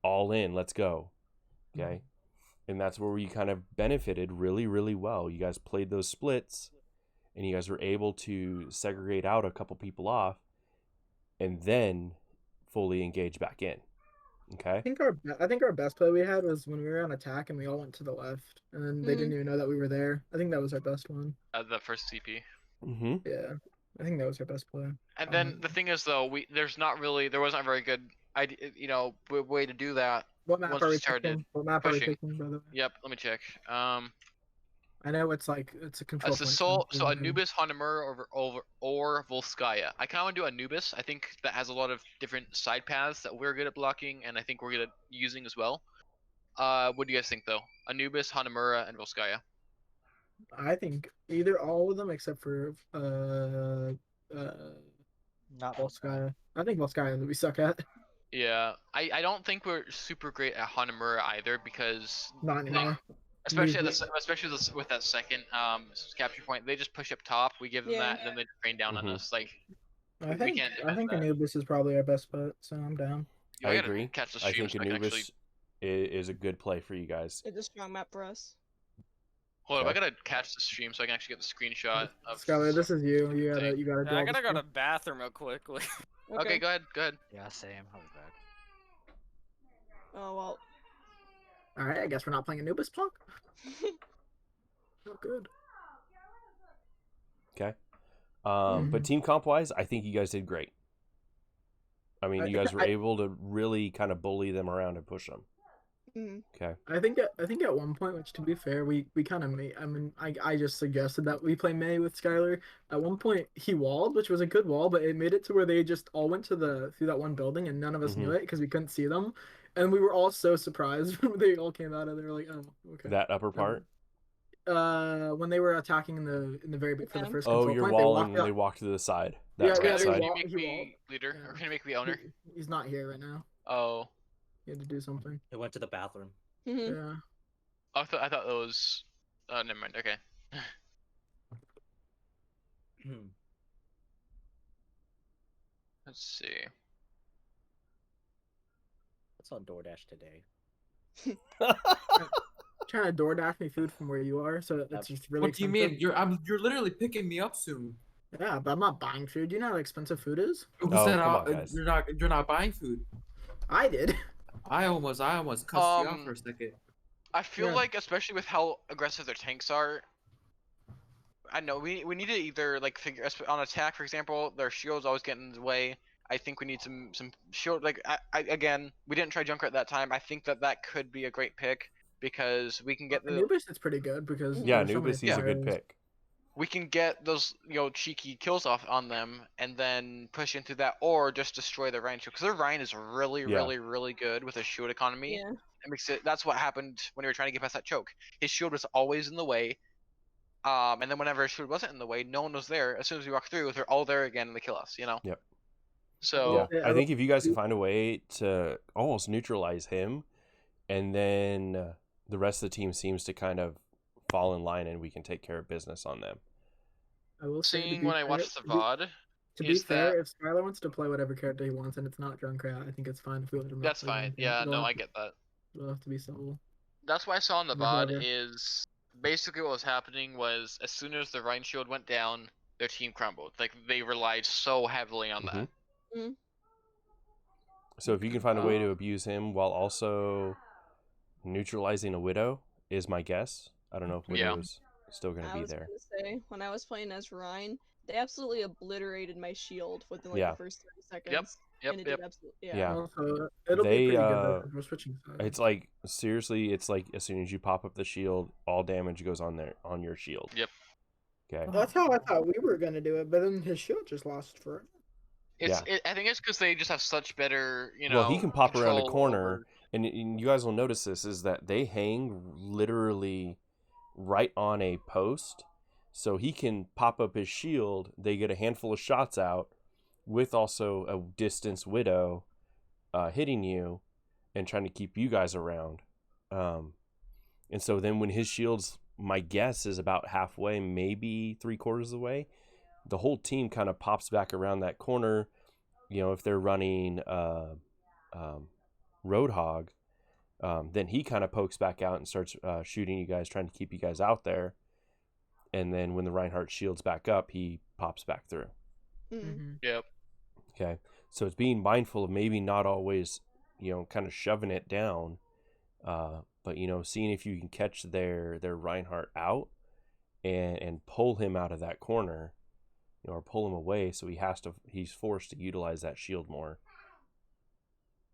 all in. Let's go. Okay, and that's where we kind of benefited really, really well. You guys played those splits, and you guys were able to segregate out a couple people off, and then fully engage back in. Okay. I think our best play we had was when we were on attack and we all went to the left, and then they didn't even know that we were there. I think that was our best one. The first CP. Mm-hmm. Yeah, I think that was our best play. And then the thing is, though, there wasn't a very good way to do that. What map Once are we we started picking? What map are we pushing. picking, by the way? Yep, let me check. I know it's a control It's a point. Sol, so Anubis, Hanamura, or Volskaya. I kind of want to do Anubis. I think that has a lot of different side paths that we're good at blocking, and I think we're good at using as well. What do you guys think, though? Anubis, Hanamura, and Volskaya. I think either all of them except for Not Volskaya. I think Volskaya we suck at. Yeah, I don't think we're super great at Hanamura either, because Not anymore. especially with that second capture point, they just push up top. We give them Yeah. that, and then they just rain down on us. Like I we think can't I think defend that. Anubis is probably our best bet, so I'm down. Yo, I gotta agree. Catch the I stream think so I can Anubis actually... is a good play for you guys. It's a strong map for us. Hold up, Okay. I gotta catch the stream so I can actually get the screenshot of. Skylar, this is you. You gotta thing. do all I gotta this go to stuff. the bathroom real quick. Okay, go ahead. Yeah, same. I'll be back. Oh well. All right, I guess we're not playing Anubis Punk. Oh, good. Okay. But team comp wise, I think you guys did great. I mean, you guys were able to really kind of bully them around and push them. Mhm. Okay. I think at one point, which to be fair, we kind of made. I mean, I just suggested that we play May with Skylar. At one point, he walled, which was a good wall, but it made it to where they just all went through that one building, and none of us knew it because we couldn't see them, and we were all so surprised when they all came out, and they were like, "Oh, okay." That upper part. When they were attacking in the very for the first Oh, control you're point, walling. They walked to the side. That right they side. Can you wall- make he me walled. leader, Yeah. or can you make me owner? He's not here right now. Oh, He had to do something. It went to the bathroom. Mhm. Yeah. I thought that was. Never mind. Okay. Let's see. What's on DoorDash today? Trying to DoorDash me food from where you are, so that's just really. What do you expensive. mean? You're literally picking me up soon. Yeah, but I'm not buying food. Do you know how expensive food is? Who Oh, said come on, guys. you're not buying food? I did. I almost cussed you out for a second. I feel Yeah. like, especially with how aggressive their tanks are, I know we need to either like figure on attack, for example, their shields always get in the way. I think we need some shield. Like I again, we didn't try Junkrat that time. I think that could be a great pick because we can get the Anubis is pretty good because Yeah, there's so many Anubis, he's a good players. pick. we can get those cheeky kills off on them and then push into that, or just destroy their Rhine shield because their Rhine is really Yeah. really good with his shield economy. Yeah. It makes it. That's what happened when we were trying to get past that choke. His shield was always in the way. And then whenever his shield wasn't in the way, no one was there. As soon as we walk through, they're all there again and they kill us. Yep. So Yeah, I think if you guys can find a way to almost neutralize him, and then the rest of the team seems to kind of fall in line, and we can take care of business on them. I will say, seeing when I watched the VOD, to be is fair, if Skylar wants to play whatever character he wants and it's not Junkrat, I think it's fine if we let him. that's fine. Yeah, no, I get that. It'll have to be civil. That's what I saw in the Whatever. VOD is basically what was happening was as soon as the Rhine shield went down, their team crumbled. Like they relied so heavily on that. So if you can find a way to abuse him while also neutralizing a Widow, is my guess. I don't know if Yeah. Widow's still going to I be was there. gonna say, when I was playing as Rhine, they absolutely obliterated my shield within like Yeah. the first 30 seconds. And it Yep. did absolutely, Yeah. Also, it'll They, be pretty good though, 'cause we're switching sides. It's like seriously, it's like as soon as you pop up the shield, all damage goes on your shield. Yep. Okay. That's how I thought we were gonna do it, but then his shield just lost for it. I think it's because they just have such better, Well, he can pop around a control corner, over- and you guys will notice this is that they hang literally right on a post, so he can pop up his shield. They get a handful of shots out, with also a distance Widow hitting you, and trying to keep you guys around. And so then when his shield's, my guess is about halfway, maybe 3/4 of the way, the whole team kind of pops back around that corner. You know, if they're running Roadhog, then he kind of pokes back out and starts shooting you guys, trying to keep you guys out there. And then when the Reinhardt shield's back up, he pops back through. Yep. Okay. So it's being mindful of maybe not always, you know, kind of shoving it down, but, you know, seeing if you can catch their Reinhardt out and pull him out of that corner, you know, or pull him away, so he's forced to utilize that shield more.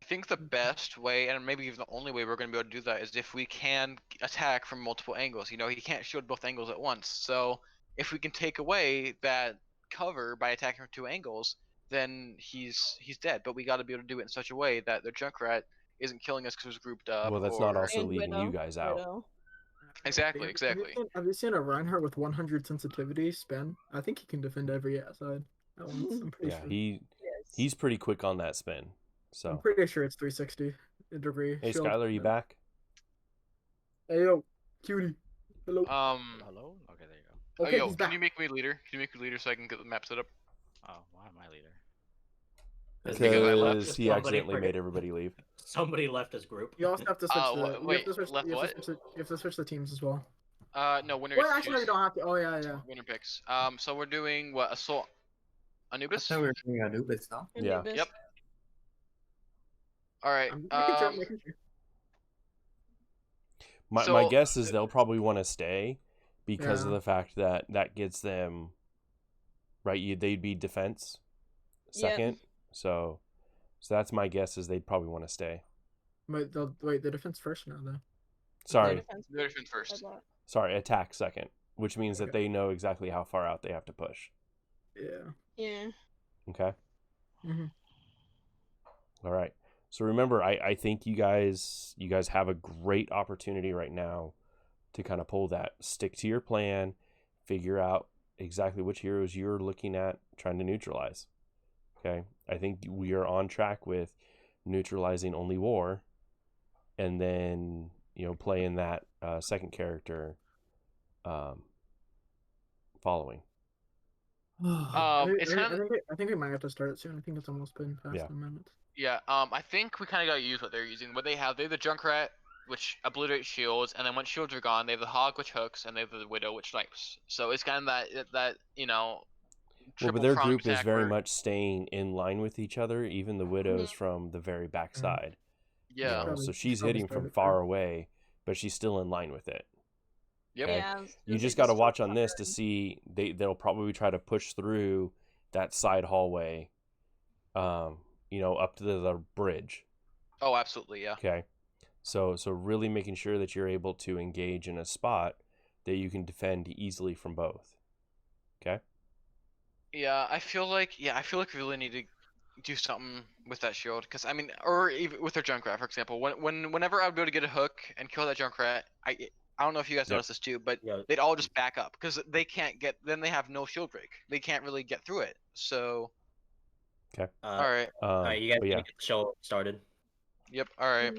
I think the best way, and maybe even the only way we're going to be able to do that, is if we can attack from multiple angles. You know, he can't shield both angles at once. So if we can take away that cover by attacking from 2 angles, then he's dead. But we got to be able to do it in such a way that the Junkrat isn't killing us because it was grouped up. Well, that's not also And leaving you guys out. Widow. Exactly, exactly. Have you seen a Reinhardt with 100 sensitivity spin? I think he can defend every side at once. I'm pretty Yeah, sure. Yes. he's pretty quick on that spin. I'm So, pretty sure it's 360 degree. hey, shield. Skylar, you back? Hey yo, cutie. Hello. Hello? Okay, there you go. Okay, yo, he's can back. you make me leader? Can you make me leader so I can get the map set up? Oh, why am I leader? Because Because I left. Because he accidentally made everybody leave. Somebody left his group. You also have to switch wait, you left what? have to switch the teams as well. No, winner. Well, actually, no, you don't have to. Oh yeah. Winner picks. So we're doing what? Assault. Anubis. So we're doing Anubis, huh? Yeah. Anubis. Yep. All right. I'm making sure. My So- guess is they'll probably want to stay because of Yeah. the fact that gets them, right? They'd be defense Yep. second. So that's my guess is they'd probably want to stay. Wait, the defense first now though. Sorry. Defense Their defense I first. thought. Sorry, attack second, which means that Okay. they know exactly how far out they have to push. Yeah. Yeah. Okay? Mhm. All right. So remember, I think you guys have a great opportunity right now to kind of pull that. Stick to your plan, figure out exactly which heroes you're looking at trying to neutralize. Okay? I think we are on track with neutralizing only war, and then, you know, playing that second character following. It's kind of I think we might have to start it soon. I think it's almost been past Yeah. the minute. yeah. I think we kind of gotta use what they're using. What they have, they have the Junkrat, which obliterates shields, and then once shields are gone, they have the Hog, which hooks, and they have the Widow, which snipes. So it's kind of that you know. Well, but triple their pronged group is attack very where- much staying in line with each other, even the Widow's from the very backside. you Yeah. know, Probably- so she's probably hitting from started far there. away, but she's still in line with it. Yep. Okay. Yeah. I was You gonna just say got to the watch sword on this to cover. see they'll probably try to push through that side hallway, you know, up to the bridge. Oh, absolutely. Yeah. Okay, so really making sure that you're able to engage in a spot that you can defend easily from both. Okay. Yeah. I feel like we really need to do something with that shield, because I mean, or even with their Junkrat, for example. Whenever I would be able to get a hook and kill that Junkrat, I don't know if you guys Yep. noticed this too, but Yeah. they'd all just back up because they can't get. Then they have no shield break. They can't really get through it. So all right. All right, you guys but can yeah, get the show started. Yep. All right.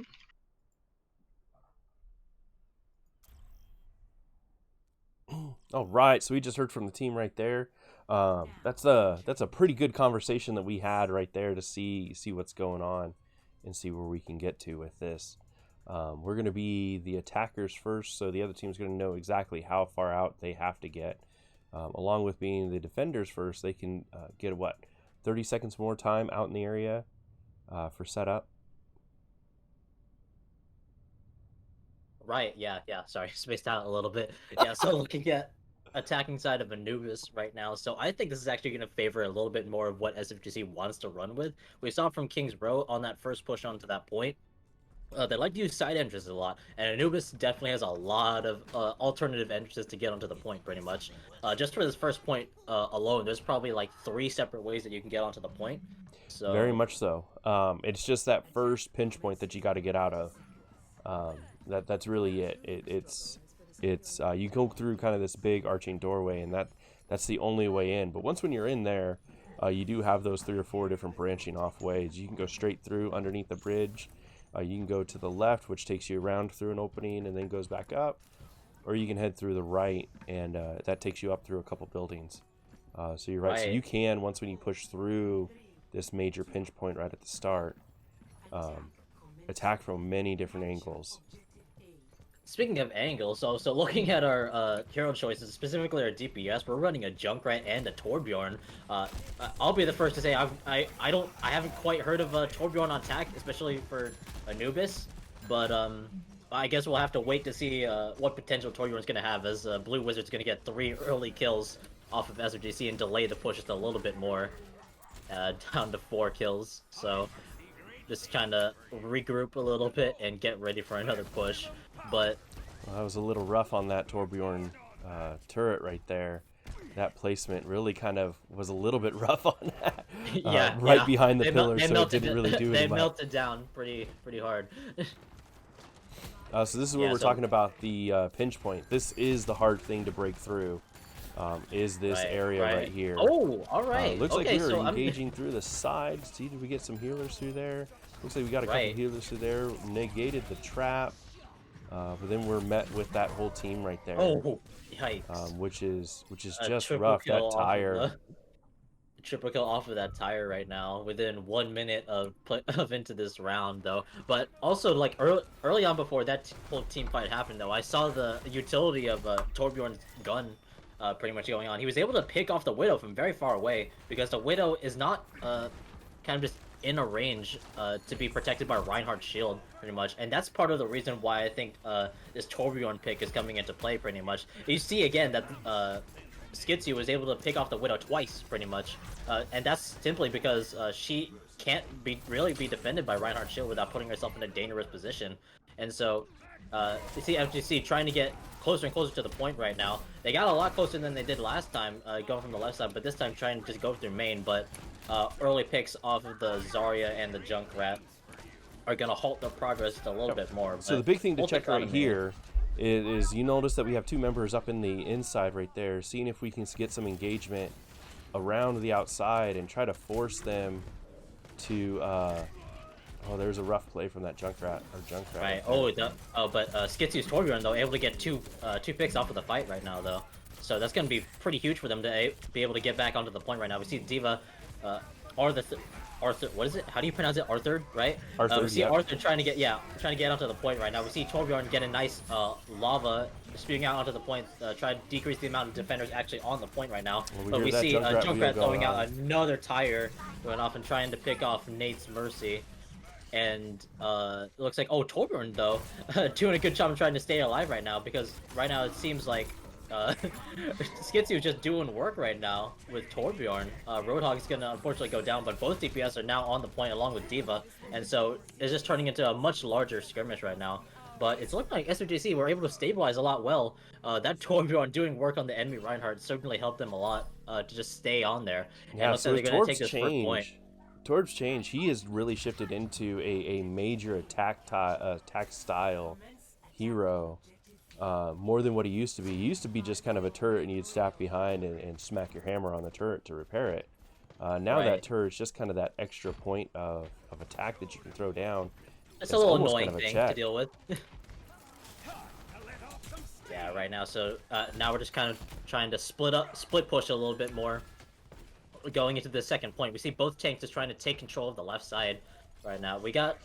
all right. So we just heard from the team right there. That's a pretty good conversation that we had right there to see what's going on and see where we can get to with this. We're going to be the attackers first, so the other team's going to know exactly how far out they have to get. Along with being the defenders first, they can get 30 seconds more time out in the area for setup. Right, yeah. Sorry, spaced out a little bit. Yeah, so looking at attacking side of Anubis right now, so I think this is actually going to favor a little bit more of what SFGC wants to run with. We saw from King's Row on that first push onto that point. They like to use side entrances a lot, and Anubis definitely has a lot of alternative entrances to get onto the point, pretty much. Just for this first point alone, there's probably like 3 separate ways that you can get onto the point. So Very much so. It's just that first pinch point that you got to get out of. That's really it. It's you go through kind of this big arching doorway, and that's the only way in. But when you're in there, you do have those 3 or 4 different branching off ways. You can go straight through underneath the bridge. You can go to the left, which takes you around through an opening and then goes back up, or you can head through the right, and that takes you up through a couple buildings. So you're right. So you can, once when you push through this major pinch point right at the start, attack from many different angles. Speaking of angles, so looking at our hero choices, specifically our DPS, we're running a Junkrat and a Torbjorn. I'll be the first to say I haven't quite heard of a Torbjorn on attack, especially for Anubis, but I guess we'll have to wait to see what potential Torbjorn's gonna have, as Blue Wizard's gonna get 3 early kills off of SRGC and delay the push just a little bit more, down to 4 kills. So just kind of regroup a little bit and get ready for another push. But well, that was a little rough on that Torbjorn turret right there. That placement really kind of was a little bit rough on that. Right behind the pillar, so it didn't really do They much. melted down pretty hard. So this is where we're talking about the pinch point. This is the hard thing to break through. Is this area right here? Oh, all right. Looks okay, like we were so engaging through the sides. See, did we get some healers through there? Looks like we got a couple healers through there. Negated the trap. But then we're met with that whole team right there. Oh, yikes! Which is just rough. That tire. Triple kill off of that tire right now within 1 minute of into this round, though. But also, like early on before that whole team fight happened, though, I saw the utility of Torbjorn's gun pretty much going on. He was able to pick off the Widow from very far away, because the Widow is not kind of just in a range to be protected by Reinhardt's shield, pretty much. And that's part of the reason why I think this Torbjorn pick is coming into play, pretty much. You see again that Skitsu was able to pick off the Widow twice, pretty much. And that's simply because she can't really be defended by Reinhardt's shield without putting herself in a dangerous position. And so, you see FGC trying to get closer and closer to the point right now. They got a lot closer than they did last time, going from the left side, but this time trying to just go through main. But early picks off of the Zarya and the Junkrat are going to halt their progress just a little bit more. So the big thing to check right here is you notice that we have 2 members up in the inside right there, seeing if we can get some engagement around the outside and try to force them to oh, there's a rough play from that Junkrat. Right. But Skitsu's Torbjorn, though, able to get two picks off of the fight right now, though. So that's going to be pretty huge for them to be able to get back onto the point right now. We see D.Va, Arthur, what is it? How do you pronounce it? Arthur, right? Arthur, we see Arthur trying to get onto the point right now. We see Torbjorn get a nice lava spewing out onto the point, try to decrease the amount of defenders actually on the point right now. Well, but we see Junkrat throwing out another tire, going off and trying to pick off Nate's Mercy. And it looks like, Torbjorn, though, doing a good job of trying to stay alive right now, because right now it seems like Skitsu is just doing work right now with Torbjorn. Roadhog is going to unfortunately go down, but both DPS are now on the point along with D.Va, and so it's just turning into a much larger skirmish right now. But it's looking like SRGC were able to stabilize a lot well. That Torbjorn doing work on the enemy Reinhardt certainly helped them a lot to just stay on there. Yeah, and so they're going to take this first point. Torb's change, he has really shifted into a major attack style hero, more than what he used to be. He used to be just kind of a turret, and you'd staff behind and smack your hammer on the turret to repair it. Now that turret's just kind of that extra point of attack that you can throw down. It's a little annoying thing to deal with. Yeah, right now. So now we're just kind of trying to split push a little bit more. Going into the second point, we see both tanks just trying to take control of the left side right now. We got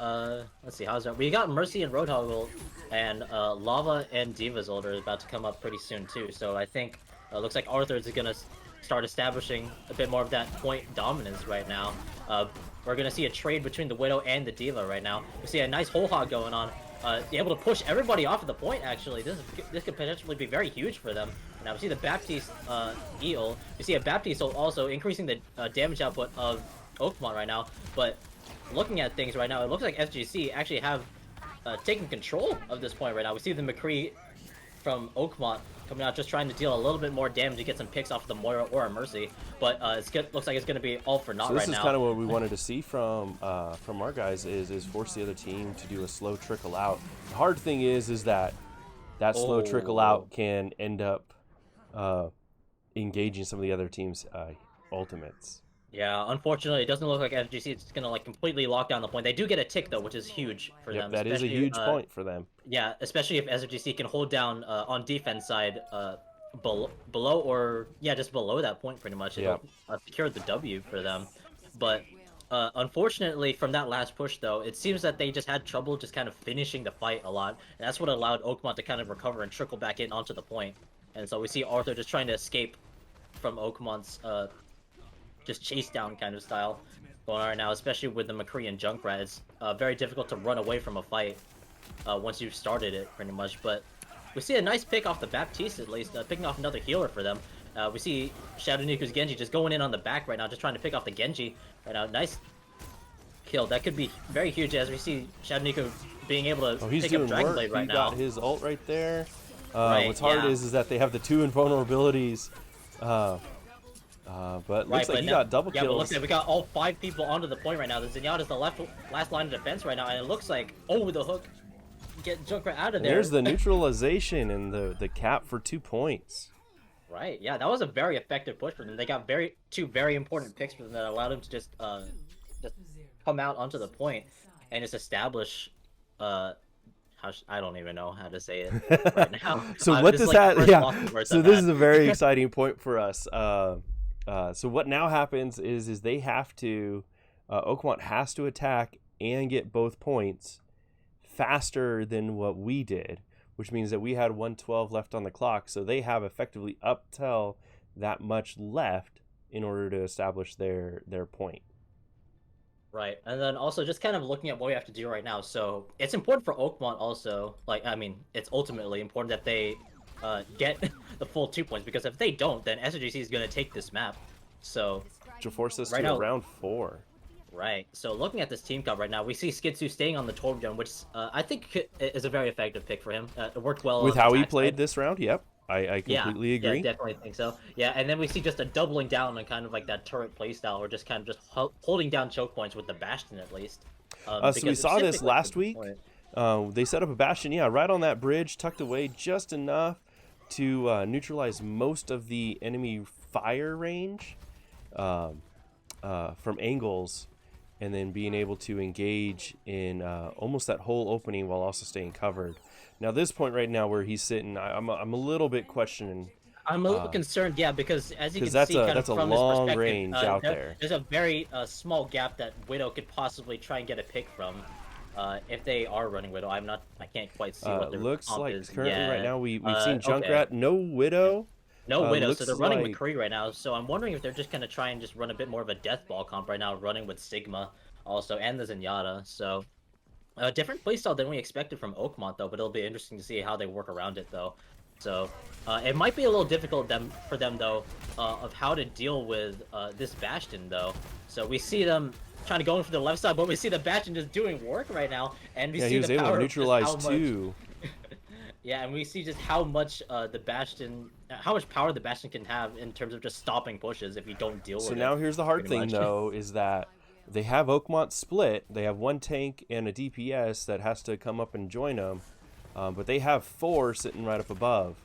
let's see, how's that? We got Mercy and Roadhog, and Lava and D.Va's Older is about to come up pretty soon too. So I think looks like Arthur's is gonna start establishing a bit more of that point dominance right now. We're gonna see a trade between the Widow and the D.Va right now. We see a nice whole hog going on. Able to push everybody off of the point, actually. This could potentially be very huge for them. Now we see the Baptiste eel. We see a Baptiste also increasing the damage output of Oakmont right now. But looking at things right now, it looks like SGC actually have taken control of this point right now. We see the McCree from Oakmont coming out, just trying to deal a little bit more damage to get some picks off of the Moira or a Mercy. But looks like it's going to be all for naught right now. So this is kind of what we wanted to see from our guys is force the other team to do a slow trickle out. The hard thing is that slow trickle out can end up engaging some of the other team's ultimates. Yeah, unfortunately, it doesn't look like FGC is gonna like completely lock down the point. They do get a tick though, which is huge for Yep, them. that is a Especially, huge point for them. Yeah, especially if SFGC can hold down on defense side below or yeah, just below that point pretty much. It'll secure the W for them. But unfortunately, from that last push though, it seems that they just had trouble just kind of finishing the fight a lot, and that's what allowed Oakmont to kind of recover and trickle back in onto the point. And so we see Arthur just trying to escape from Oakmont's just chase down kind of style going on right now, especially with the McCree and Junkrat. It's very difficult to run away from a fight once you've started it, pretty much. But we see a nice pick off the Baptiste, at least, picking off another healer for them. We see Shadow Niku's Genji just going in on the back right now, just trying to pick off the Genji right now. Nice kill. That could be very huge as we see Shadow Niku being able to he's pick doing up Dragon work. Blade right he now. got his ult right there. Right, What's hard yeah. is that they have the 2 invulnerabilities. But looks like he got double Yeah, but kills. looks like we got all 5 people onto the point right now. The Zenyatta's the last line of defense right now, and it looks like, oh, the hook, get Junkrat out of And there. there's the neutralization and the cap for 2 points. Right, yeah, that was a very effective push for them. They got two very important picks for them that allowed them to just come out onto the point and just establish I don't even know how to say it right now. So what this does is like the that? first Yeah. lost words So I've this had. is a very exciting point for us. So what now happens is they have to, Oakmont has to attack and get both points faster than what we did, which means that we had 112 left on the clock. So they have effectively up till that much left in order to establish their point. Right, and then also just kind of looking at what we have to do right now. So it's important for Oakmont also. Like, I mean, it's ultimately important that they get the full 2 points, because if they don't, then SGC is going to take this map. So Which will force us Right to now- round 4. right, so looking at this team cup right now, we see Skitsu staying on the Torbjorn, which I think is a very effective pick for him. It worked well With on the how he attack played side. this round, yep. I completely agree. Yeah, definitely think so. Yeah, and then we see just a doubling down on kind of like that turret playstyle, or just kind of just holding down choke points with the Bastion at least. So we Because saw this specifically last for this week. point- They set up a Bastion, right on that bridge, tucked away just enough to neutralize most of the enemy fire range from angles, and then being able to engage in almost that whole opening while also staying covered. Now this point right now where he's sitting, I'm a little bit questioning. I'm a little concerned, yeah, because as you can that's see, a- kind that's a of from this long perspective, range out there. There's a very small gap that Widow could possibly try and get a pick from, if they are running Widow. I can't quite see what their Looks comp like is. currently Yeah. right now we've seen Okay. Junkrat, no Widow. No Widow, so looks they're running like- McCree right now. So I'm wondering if they're just gonna try and just run a bit more of a death ball comp right now, running with Sigma also and the Zenyatta. So different playstyle than we expected from Oakmont though, but it'll be interesting to see how they work around it though. So it might be a little difficult for them though of how to deal with this Bastion though. So we see them trying to go in for the left side, but we see the Bastion just doing work right now, and we see He was the able power to of just neutralize how much- 2. Yeah, and we see just how much how much power the Bastion can have in terms of just stopping pushes if you don't deal So with it. now here's the hard pretty thing much. though, is that they have Oakmont split. They have 1 tank and a DPS that has to come up and join them, but they have 4 sitting right up above.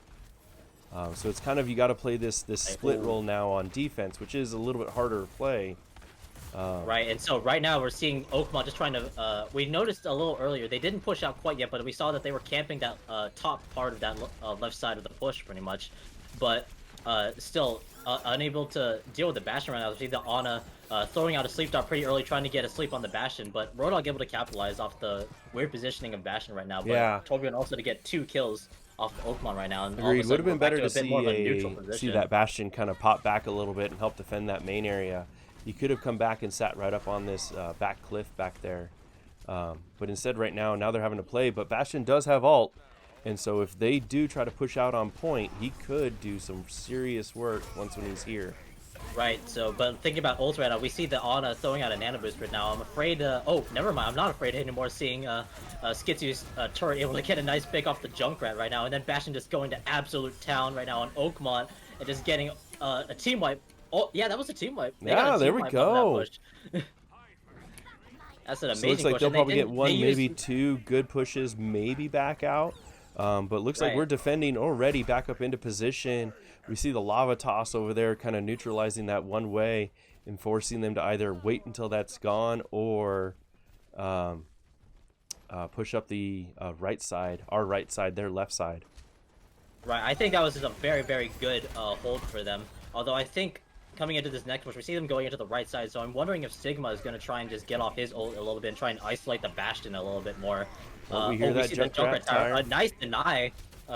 So it's kind of, you got to play this split role now on defense, which is a little bit harder to play. Right, and so right now we're seeing Oakmont just trying to. We noticed a little earlier they didn't push out quite yet, but we saw that they were camping that top part of that left side of the push pretty much, but still unable to deal with the Bastion right now. We see the Ana throwing out a sleep dart pretty early, trying to get a sleep on the Bastion, but Roadhog able to capitalize off the weird positioning of Bastion right now. But Yeah. Torbjorn also to get 2 kills off of Oakmont right now. And all of a Agreed. Would sudden have been we're back better to a bit see more of a neutral see position. that Bastion kind of pop back a little bit and help defend that main area. You could have come back and sat right up on this back cliff back there, but instead right now they're having to play. But Bastion does have ult, and so if they do try to push out on point, he could do some serious work once when he's here. Right, so, but thinking about ult right now, we see the Ana throwing out a nano boost right now. I'm afraid, oh, never mind, I'm not afraid anymore seeing Skitsu's turret able to get a nice pick off the Junkrat right now, and then Bastion just going to absolute town right now on Oakmont, and just getting a team wipe. Oh, yeah, that was a team wipe. They got Yeah, a there team we wipe off that go. push. That's an So amazing it looks like push, they'll and they probably get didn't- 1, they maybe used- 2 good pushes, maybe back out. But looks like Right. we're defending already back up into position. We see the lava toss over there kind of neutralizing that one way. and forcing them to either wait until that's gone or push up the right side, our right side, their left side. Right, I think that was just a very, very good hold for them. Although I think coming into this next push, we see them going into the right side, so I'm wondering if Sigma is going to try and just get off his ult a little bit and try and isolate the Bastion a little bit more. Well, we hear that see the Junkrat tire. A nice deny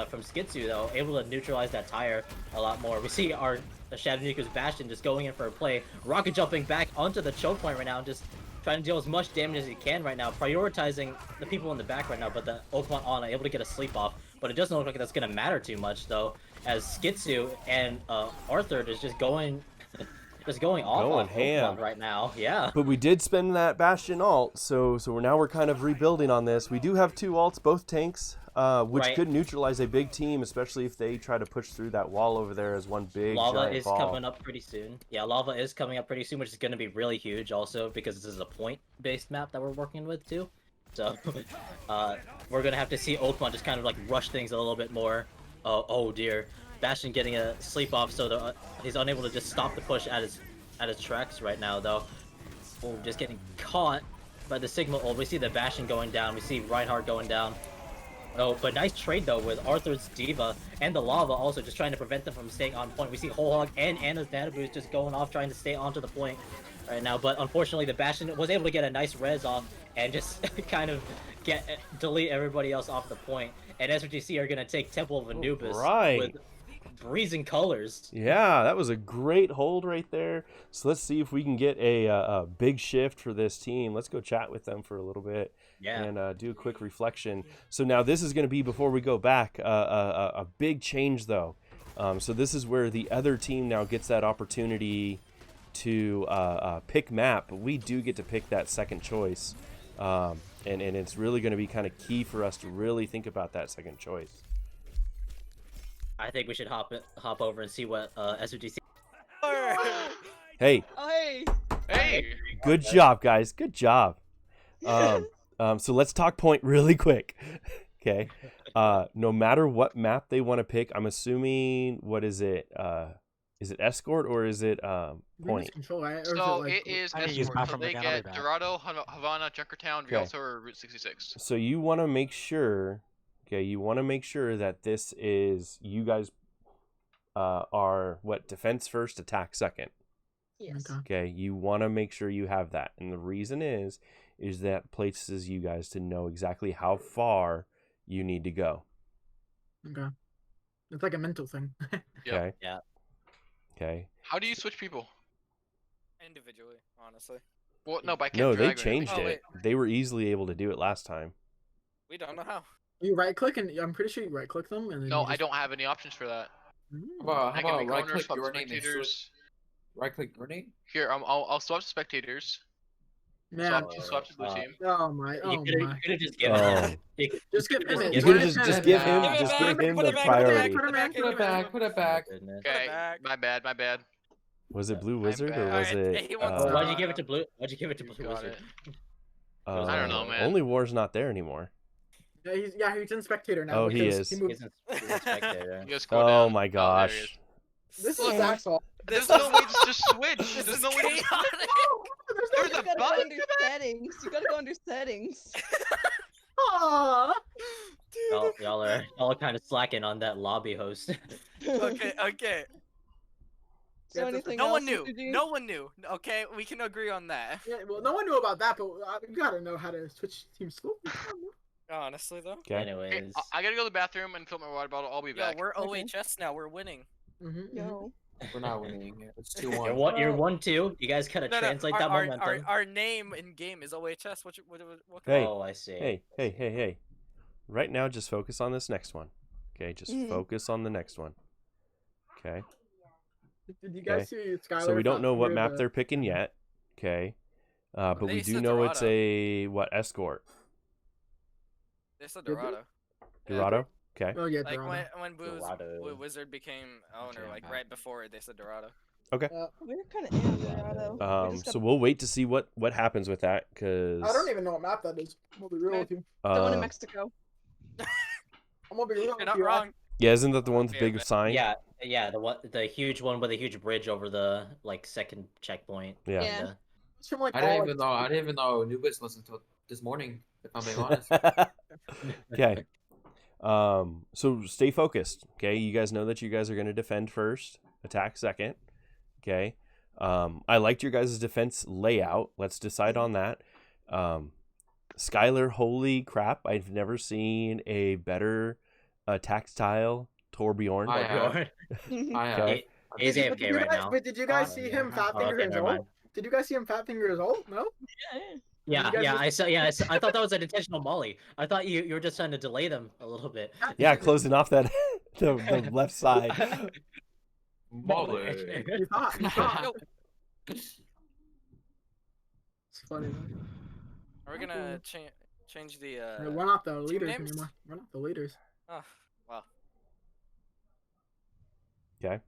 from Skitsu, though, able to neutralize that tire a lot more. We see our Shadownuka's Bastion just going in for a play, rocket jumping back onto the choke point right now, just trying to deal as much damage as he can right now, prioritizing the people in the back right now, but the Oakmont on able to get a sleep off. But it doesn't look like that's going to matter too much, though, as Skitsu and Arthur is just going off Going on ham Oakmont right now. Yeah. But we did spend that Bastion ult, so we're kind of rebuilding on this. We do have 2 ults, both tanks, which Right. could neutralize a big team, especially if they try to push through that wall over there as one big Lava giant is ball. coming up pretty soon. Yeah, Lava is coming up pretty soon, which is going to be really huge also because this is a point-based map that we're working with too. So we're going to have to see Oakmont just kind of like rush things a little bit more. Oh dear. Bastion getting a sleep off, so he's unable to just stop the push at his tracks right now, though. Oh, just getting caught by the Sigma ult. We see the Bastion going down. We see Reinhardt going down. Oh, but nice trade, though, with Arthur's Diva and the Lava also just trying to prevent them from staying on point. We see Whole Hog and Anna's Nana Boost just going off trying to stay onto the point right now. But unfortunately, the Bastion was able to get a nice res off and just kind of delete everybody else off the point. And SRGC are going to take Temple of Anubis with breezing colors. Yeah, that was a great hold right there. So let's see if we can get a big shift for this team. Let's go chat with them for a little bit. Yeah. And do a quick reflection. So now this is going to be, before we go back, a big change though. So this is where the other team now gets that opportunity to pick map, but we do get to pick that second choice. And it's really going to be kind of key for us to really think about that second choice. I think we should hop over and see what SRGC. Hey. Oh, hey. Hey. Good job, guys. Good job. So let's talk point really quick. Okay. No matter what map they want to pick, I'm assuming, what is it? Is it escort or is it point? Control, right? Or So is it is I use escort. map So from they the get gallery Dorado, Havana, Junkertown, Okay. Rialto, or Route 66. So you want to make sure, okay, that this is, you guys are what, defense first, attack second. Yes. Okay. Okay, you want to make sure you have that. And the reason is that places you guys to know exactly how far you need to go. Okay. It's like a mental thing. Okay. Yeah. Okay. How do you switch people? Individually, honestly. Well, no, by No, they Dragon. changed Oh, it. They were easily able to do it last time. We don't know how. You right click and I'm pretty sure you right click them and then No, you I just... don't have any options for that. Mm. I can make owners, swap to spectators. Right click your name. Here, I'll swap to spectators. Man, Swap to blue team. oh my, You oh could my. have just given him. Just give him it. You Just could give have him just it. give him, Give it just back, give him put the it back, priority. Put it back. Put it back. Put it back. Goodness. Okay, back. my bad. Was it Blue Wizard or bad. was Alright, it? he wants Oh, to- why'd you give it to Blue? Why'd you give it to You Blue got Wizard? I don't know, man. Only War's not there anymore. Yeah, he's in spectator now. Oh, he because is. moved- He's a spectator. You guys go Oh down. my there he gosh. is. This is Look. Zach's fault. There's no way to just switch. This There's is no way to just chaotic. There's You a gotta go button under settings. You gotta go under settings. Aww. Y'all are kind of slacking on that lobby host. Okay. So anything No else one we knew. should do? No one knew. Okay, we can agree on that. Yeah, well, no one knew about that, but you gotta know how to switch teams. Honestly, though. Okay. Hey, Anyways, I gotta go to the bathroom and fill my water bottle. I'll be Yeah, back. we're Okay. OHS now. We're winning. Mm-hmm. Yo. We're not winning. It's you're 2-1. you're 1-2. You guys gotta translate that momentum. Our name in game is OHS. What Hey. Oh, I see. Hey. Right now, just focus on this next one. Okay, just focus on the next one. Okay. Did you guys see Skylar? So we don't know what Fox map here, they're picking yet. Okay. But we They do said know it's Dorado. a, what, escort? They said Did they? Dorado. Dorado? Okay. Oh yeah, Like Dorado. when Dorado. Blue Wizard became owner, Okay. like right before they said Dorado. We're kind of in Dorado. So we'll wait to see what happens with that, because I don't even know what map that is. I'm gonna be real with you. The one in Mexico. I'm gonna be real You're with not you. wrong. yeah, isn't that the one with the Yeah, big but- sign? Yeah, Yeah, the huge one with a huge bridge over the like second checkpoint. Yeah. Yeah. kinda. It's from like I all didn't like, even know. I didn't even know Anubis was until this morning. If I'm being honest. Okay. So stay focused. Okay. You guys know that you guys are going to defend first, attack second. Okay. I liked your guys' defense layout. Let's decide on that. Skylar, holy crap. I've never seen a better attack style Torbjorn. I have. I have. Okay. He's Did AFK you right guys, now. but did you guys Oh, see yeah. him fat Oh, finger okay, his never mind. ult? Did you guys see him fat finger his ult? No. Yeah, you guys yeah, just- I saw. Yeah, I thought that was an intentional molly. I thought you were just trying to delay them a little bit. Yeah, closing off that the left side. Molly. You thought. You thought. Yo, It's funny. Man. are we gonna change the We're not the leaders names? anymore. We're not the leaders. Oh, wow. Okay.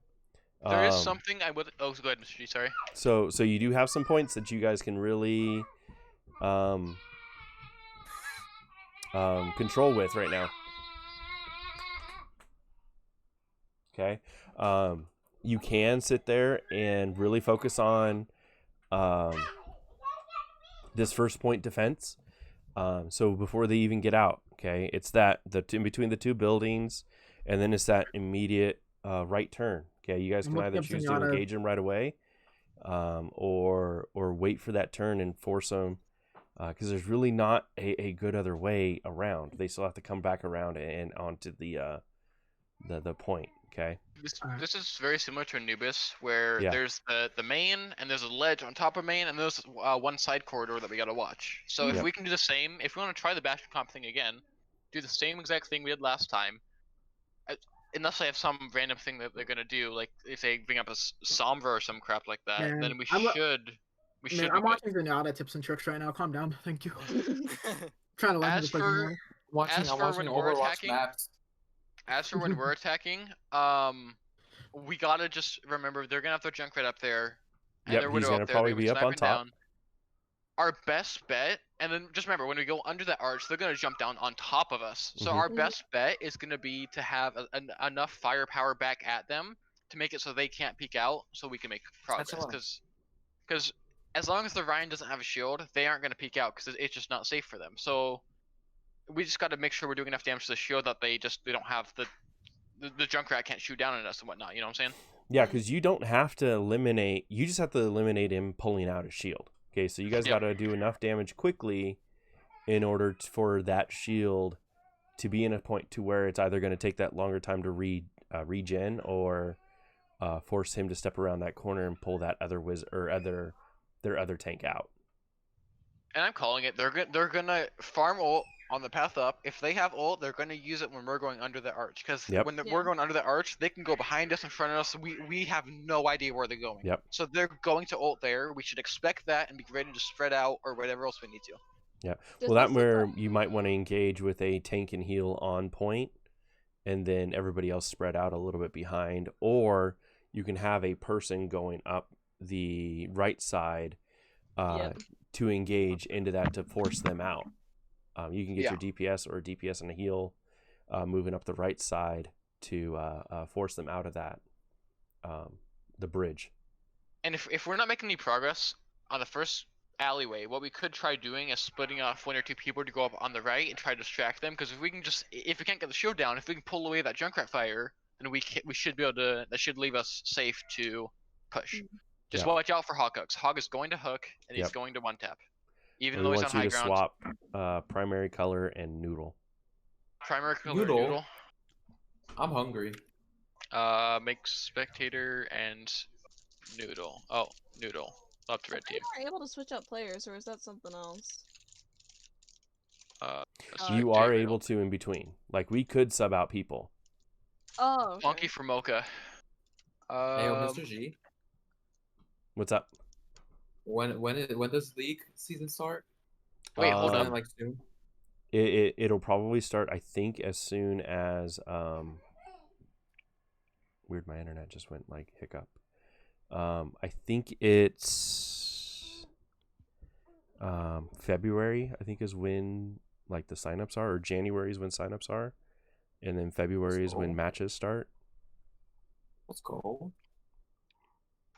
There is something I would. Oh, go ahead, Mr. G. Sorry. So you do have some points that you guys can really control with right now. Okay. You can sit there and really focus on this first point defense. So before they even get out, okay, it's that in between the two buildings, and then it's that immediate right turn. Okay, you guys I'm can looking either up choose to Zenyatta. engage them right away, or wait for that turn and force them, because there's really not a good other way around. They still have to come back around and onto the point. Okay. This is very similar to Anubis, where Yeah. there's the main, and there's a ledge on top of main, and there's one side corridor that we gotta watch. So if Yep. we can do the same, if we want to try the bastion comp thing again, do the same exact thing we did last time, unless they have some random thing that they're gonna do, like if they bring up a Sombra or some crap like that, Man, then we I'm a- should Man, be I'm good. watching Zenyatta tips and tricks right now. Calm down. Thank you. Trying to learn how As to play for- more. Watching. As I'm for watching when we're Overwatch attacking- maps. As for when we're attacking, we gotta just remember they're gonna have their Junkrat up there, and Yep, their he's Widow gonna up there. probably They're gonna be up on sniping top. down. Our best bet, and then just remember when we go under that arch, they're gonna jump down on top of us. So Mhm. our best bet is gonna be to have enough firepower back at them to make it so they can't peek out, so we can make progress. all. Because as long as the Ryan doesn't have a shield, they aren't gonna peek out because it's just not safe for them. So we just got to make sure we're doing enough damage to the shield that they don't have the Junkrat can't shoot down at us and whatnot. You know what I'm saying? Yeah, because you don't have to eliminate. You just have to eliminate him pulling out his shield. Okay, so you guys Yep. got to do enough damage quickly in order for that shield to be in a point to where it's either going to take that longer time to regen or force him to step around that corner and pull that other their other tank out. And I'm calling it. They're gonna farm ult on the path up. If they have ult, they're gonna use it when we're going under the arch. Because Yep. when Yeah. we're going under the arch, they can go behind us, in front of us. We have no idea where they're going. Yep. So they're going to ult there. We should expect that and be ready to spread out or whatever else we need to. Well, that where you might want to engage with a tank and heal on point, and then everybody else spread out a little bit behind, or you can have a person going up the right side Yep. to engage into that to force them out. You can get Yeah. your DPS or a DPS and a heal moving up the right side to force them out of that the bridge. And if we're not making any progress on the first alleyway, what we could try doing is splitting off one or two people to go up on the right and try to distract them. Because if we can't get the shield down, if we can pull away that Junkrat fire, then we should be able to. That should leave us safe to push. Just Yeah. watch out for Hog hooks. Hog is going to hook and he's Yep. going to one tap, even We though he's on want you high to ground. swap primary color and noodle. Primary color Noodle. noodle. I'm hungry. Make spectator and noodle. Oh, noodle. Left to red team. Are able to switch out players, or is that something else? You are Spectator. able to in between. Like we could sub out people. Oh, okay. Monkey for Mocha. Hey, Mr. G. What's up? When does league season start? Wait, hold Isn't on. it, like soon. It'll probably start, I think, as soon as weird, my internet just went like hiccup. I think it's February, I think, is when like the signups are, or January is when signups are, and then February is when So- matches start. Let's go.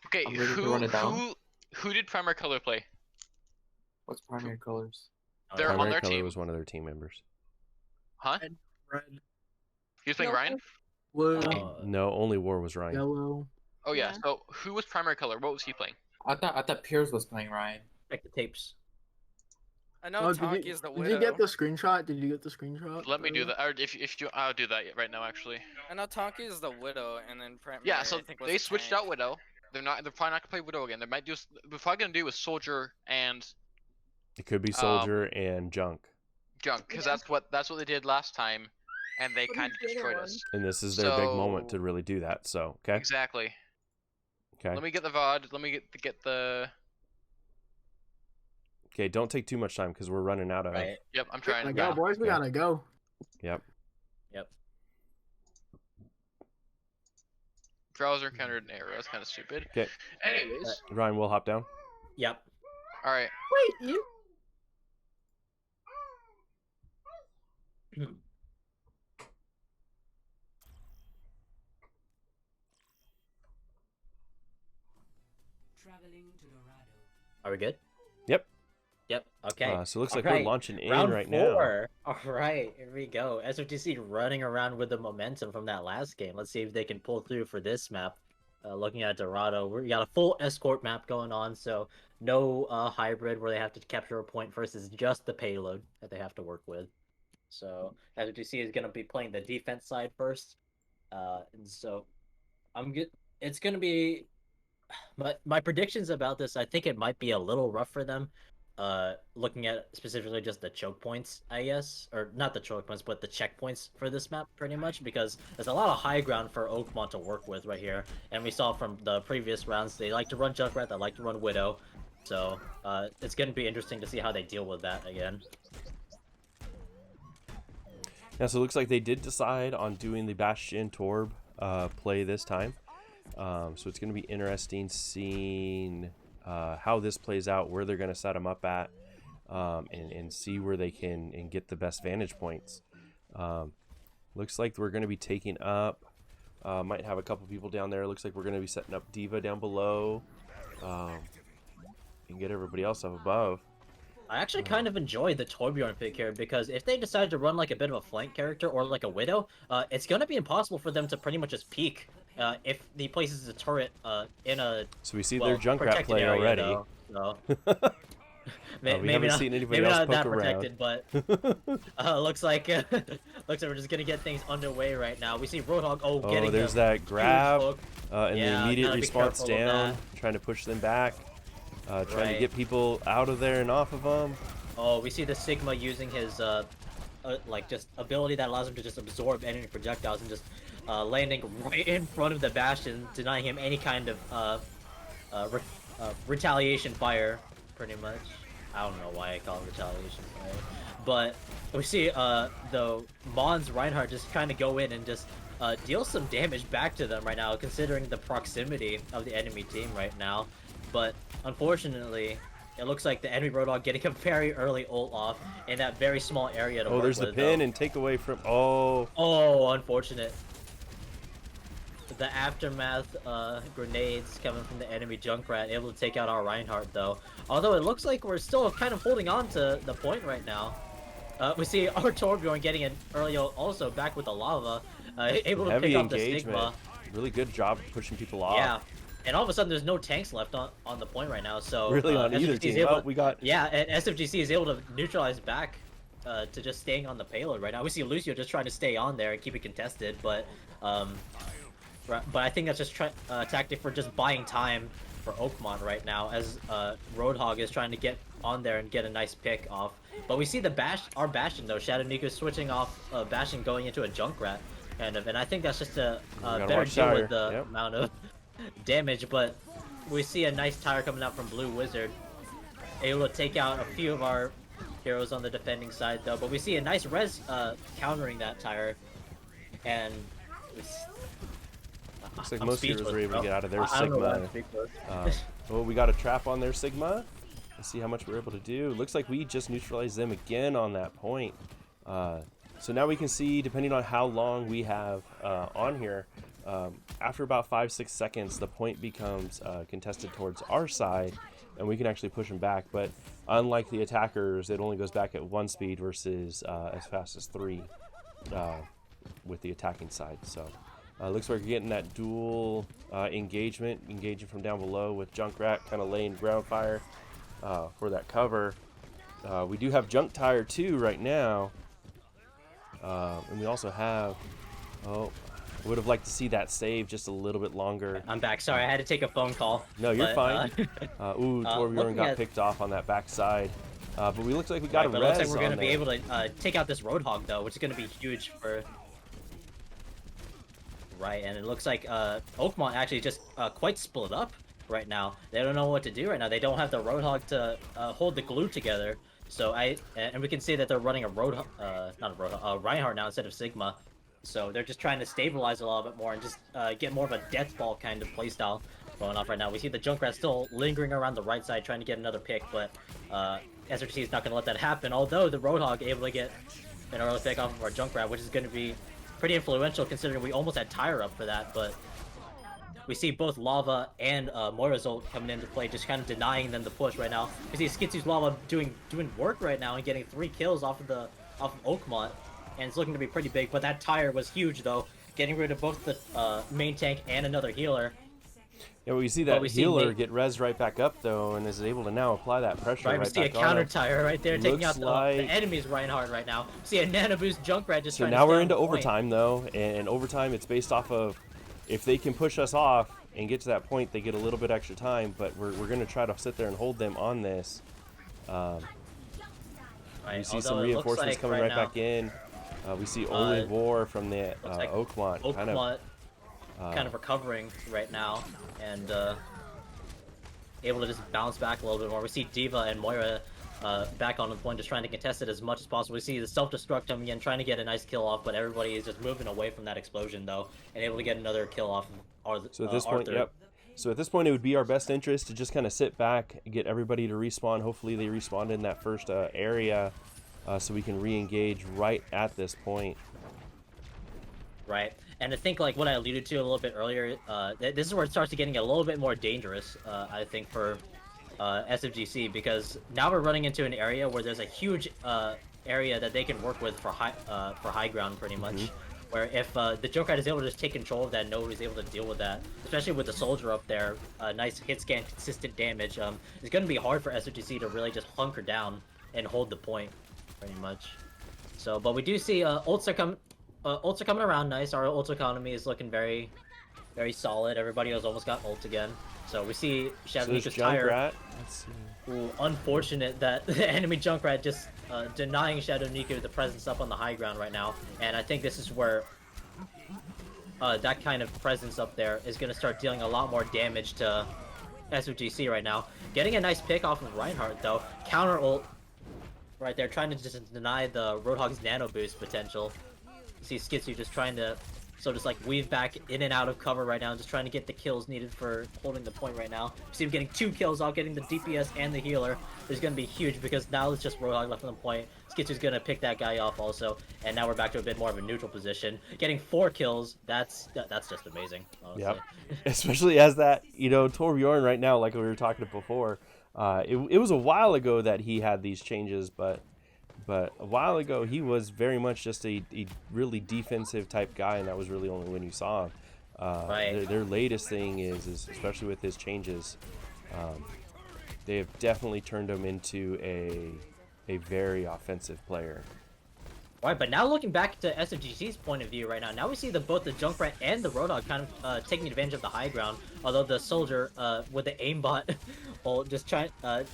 Okay, I'm ready to run it down. who did primary color play? What's primary colors? They're on Primary their color team. was one of their team members. Huh? Red, He was playing No, Ryan? blue, No, only War was Ryan. yellow. Oh yeah. Yeah. So who was primary color? What was he playing? I thought Piers was playing Ryan. Check the tapes. I know Oh, Tonki is the did widow. you get the screenshot? Did you get the screenshot? Let me do that. Or if you, I'll do that right now actually. I know Tonki is the widow, and then primary. Yeah. So I think was they a switched tank. out Widow. They're probably not gonna play Widow again. They might do. They're probably gonna do with Soldier and It could be Soldier and Junk. Junk, because Yeah. that's what they did last time, and they What kind is of the other destroyed one? us. And this is their big moment to So- really do that. So, okay. Exactly. Okay. Let me get the VOD. Let me get the. Okay, don't take too much time because we're running out of. Right. Yep, I'm trying. Gotta go, Yeah. boys. We Yeah. gotta go. Yep. Browser encountered an error. That's kind of stupid. Okay. Anyways, Ryan, we'll hop down. Yep. all right. Wait, you. Are we good? Yep. Yep. Okay. So it looks like Alright, we're launching in Round right now. 4. All right, here we go. SFTC running around with the momentum from that last game. Let's see if they can pull through for this map. Looking at Dorado, we got a full escort map going on, so no hybrid where they have to capture a point versus just the payload that they have to work with. So SFTC is going to be playing the defense side first, and so I'm good. It's going to be my predictions about this. I think it might be a little rough for them. Looking at specifically just the choke points, I guess, or not the choke points, but the checkpoints for this map, pretty much, because there's a lot of high ground for Oakmont to work with right here, and we saw from the previous rounds they like to run Junkrat, they like to run Widow, so it's going to be interesting to see how they deal with that again. Yeah, so it looks like they did decide on doing the Bastion Torb play this time. So it's going to be interesting seeing how this plays out, where they're going to set them up at, and see where they can and get the best vantage points. Looks like we're going to be taking up, might have a couple people down there. Looks like we're going to be setting up Diva down below, and get everybody else up above. I actually kind of enjoy the Torbjorn pick here, because if they decide to run like a bit of a flank character or like a Widow, it's going to be impossible for them to pretty much just peek if he places a turret in a So we see their Junkrat protected play area, already. though, so. We haven't seen anybody maybe else not that poke around. protected, but looks like we're just gonna get things underway right now. We see Roadhog getting there's the that huge grab, hook. and Yeah, the immediate gotta be response careful of down, that. trying to push them back, trying to Right. get people out of there and off of them. Oh, we see the Sigma using his like just ability that allows him to just absorb enemy projectiles and just landing right in front of the Bastion, denying him any kind of retaliation fire, pretty much. I don't know why I call it retaliation fire, but we see though Mons Reinhardt just kind of go in and just deal some damage back to them right now, considering the proximity of the enemy team right now. But unfortunately, it looks like the enemy Roadhog getting a very early ult off in that very small area to Oh, work there's the with, pin though. and take away from. Oh, Oh, unfortunate. The aftermath grenades coming from the enemy Junkrat, able to take out our Reinhardt, though. Although it looks like we're still kind of holding on to the point right now. We see our Torbjorn getting an early ult also back with the lava, able to heavy pick up the engagement. Sigma. Really good job pushing people off. Yeah, and all of a sudden there's no tanks left on the point right now. So Really on either SFGC is team. able Oh, we got. Yeah, and SFGC is able to neutralize back to just staying on the payload right now. We see Lucio just trying to stay on there and keep it contested, but I think that's just a tactic for just buying time for Oakmont right now, as Roadhog is trying to get on there and get a nice pick off. But we see our Bastion though, Shadow Nico switching off Bastion going into a Junkrat kind of, and I think that's just a gotta better watch deal Tire. with the Yep. amount of damage. But we see a nice tire coming out from Blue Wizard, able to take out a few of our heroes on the defending side though. But we see a nice res countering that tire, and Looks like I'm most heroes speechless, were able bro. to get out of their I don't know why I'm Sigma. speechless. Oh, we got a trap on their Sigma. Let's see how much we're able to do. Looks like we just neutralized them again on that point. So now we can see, depending on how long we have on here, after about 5-6 seconds, the point becomes contested towards our side, and we can actually push them back. But unlike the attackers, it only goes back at 1 speed versus as fast as 3 with the attacking side. So looks like we're getting that dual engaging from down below with Junkrat kind of laying ground fire for that cover. We do have Junk Tire too right now, and we also have, would have liked to see that save just a little bit longer. I'm back. Sorry, I had to take a phone call. No, you're but, fine. Torbjorn got picked off on that backside. But we looks like we got a res. It looks like we're going to be able to take out this Roadhog, though, which is going to be huge for... Right, and it looks like Oakmont actually just quite split up right now. They don't know what to do right now. They don't have the Roadhog to hold the glue together. So and we can see that they're running a Reinhardt now instead of Sigma. So they're just trying to stabilize a little bit more and just get more of a death ball kind of playstyle going off right now. We see the Junkrat still lingering around the right side trying to get another pick, but SRTC is not going to let that happen. Although the Roadhog able to get an early pick off of our Junkrat, which is going to be pretty influential considering we almost had Tire up for that, but we see both Lava and Moirazolt coming into play, just kind of denying them the push right now. We see Skitsu's Lava doing work right now and getting 3 kills off of Oakmont, and it's looking to be pretty big. But that Tire was huge though, getting rid of both the main tank and another healer. Yeah, we see that healer get res right back up though, and is able to now apply that pressure right back on. We see a counter Tire right there, taking out like... the enemy's Reinhardt right now. We see a Nano Boost Junkrat just so now we're into overtime though, and overtime it's based off of if they can push us off and get to that point, they get a little bit extra time, but we're going to try to sit there and hold them on this. We see some reinforcements coming right back in. We see Ole War from the Oakmont kind of recovering right now and able to just bounce back a little bit more. We see Diva and Moira back on the point, just trying to contest it as much as possible. We see the self-destruct coming in, trying to get a nice kill off, but everybody is just moving away from that explosion though, and able to get another kill off of So at this point, So at this point, it would be our best interest to just kind of sit back, get everybody to respawn. Hopefully they respawn in that first area, so we can re-engage right at this point. Right, and I think like what I alluded to a little bit earlier, this is where it starts to getting a little bit more dangerous, I think, for SFGC, because now we're running into an area where there's a huge area that they can work with for high ground, pretty much. Where if the Junkrat is able to just take control of that, nobody's able to deal with that, especially with the soldier up there. Nice hit scan, consistent damage. It's going to be hard for SFGC to really just hunker down and hold the point, pretty much. So, but we do see ults are coming around nice. Our ult economy is looking very, very solid. Everybody has almost got ult again. So we see Shadowneeka's Tire. Ooh, unfortunate that the enemy Junkrat just denying Shadowneeka the presence up on the high ground right now. And I think this is where that kind of presence up there is going to start dealing a lot more damage to SOGC right now. Getting a nice pick off of Reinhardt though. Counter ult right there, trying to just deny the Roadhog's nano boost potential. You see Skitsu just trying to just like weave back in and out of cover right now, just trying to get the kills needed for holding the point right now. You see him getting 2 kills off, getting the DPS and the healer. It's going to be huge because now it's just Roadhog left on the point. Skitsu's going to pick that guy off also, and now we're back to a bit more of a neutral position. Getting 4 kills, that's just amazing, honestly. Yep. Especially as that, Torbjorn right now, like we were talking before, it was a while ago that he had these changes, but a while ago he was very much just a really defensive type guy, and that was really only when you saw him. Right. Their latest thing is especially with his changes, they have definitely turned him into a very offensive player. Right, but now looking back to SFGC's point of view right now we see both the Junkrat and the Roadhog kind of taking advantage of the high ground, although the soldier with the aimbot will just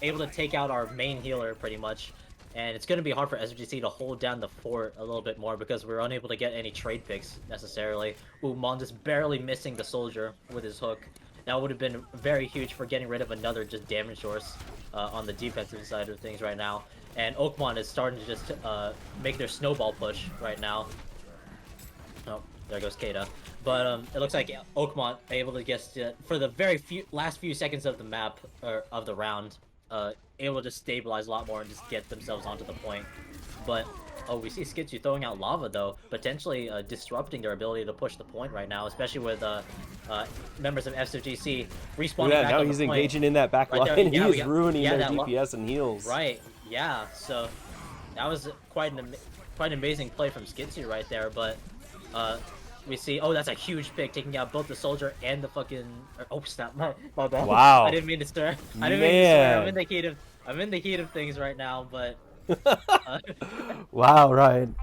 able to take out our main healer pretty much. And it's going to be hard for SFGC to hold down the fort a little bit more because we're unable to get any trade picks necessarily. Ooh, Mon just barely missing the soldier with his hook. That would have been very huge for getting rid of another just damage source on the defensive side of things right now. And Oakmont is starting to just make their snowball push right now. Oh, there goes Kata. But it looks like Oakmont able to get for the very last few seconds of the map, or of the round, able to stabilize a lot more and just get themselves onto the point. But Oh, we see Skitsu throwing out lava though, potentially disrupting their ability to push the point right now, especially with members of SFGC respawning Yeah, back now on he's the point. engaging in that back Right there. line. Yeah, He we is got- ruining yeah, their that DPS and heals. Right. Yeah. So that was quite an amazing play from Skitsu right there. But we see. Oh, that's a huge pick, taking out both the soldier and the fucking. Oh snap! My bad. Wow. I didn't mean to swear. I didn't mean to swear. Man. I'm in the heat of things right now, but. Wow, Ryan.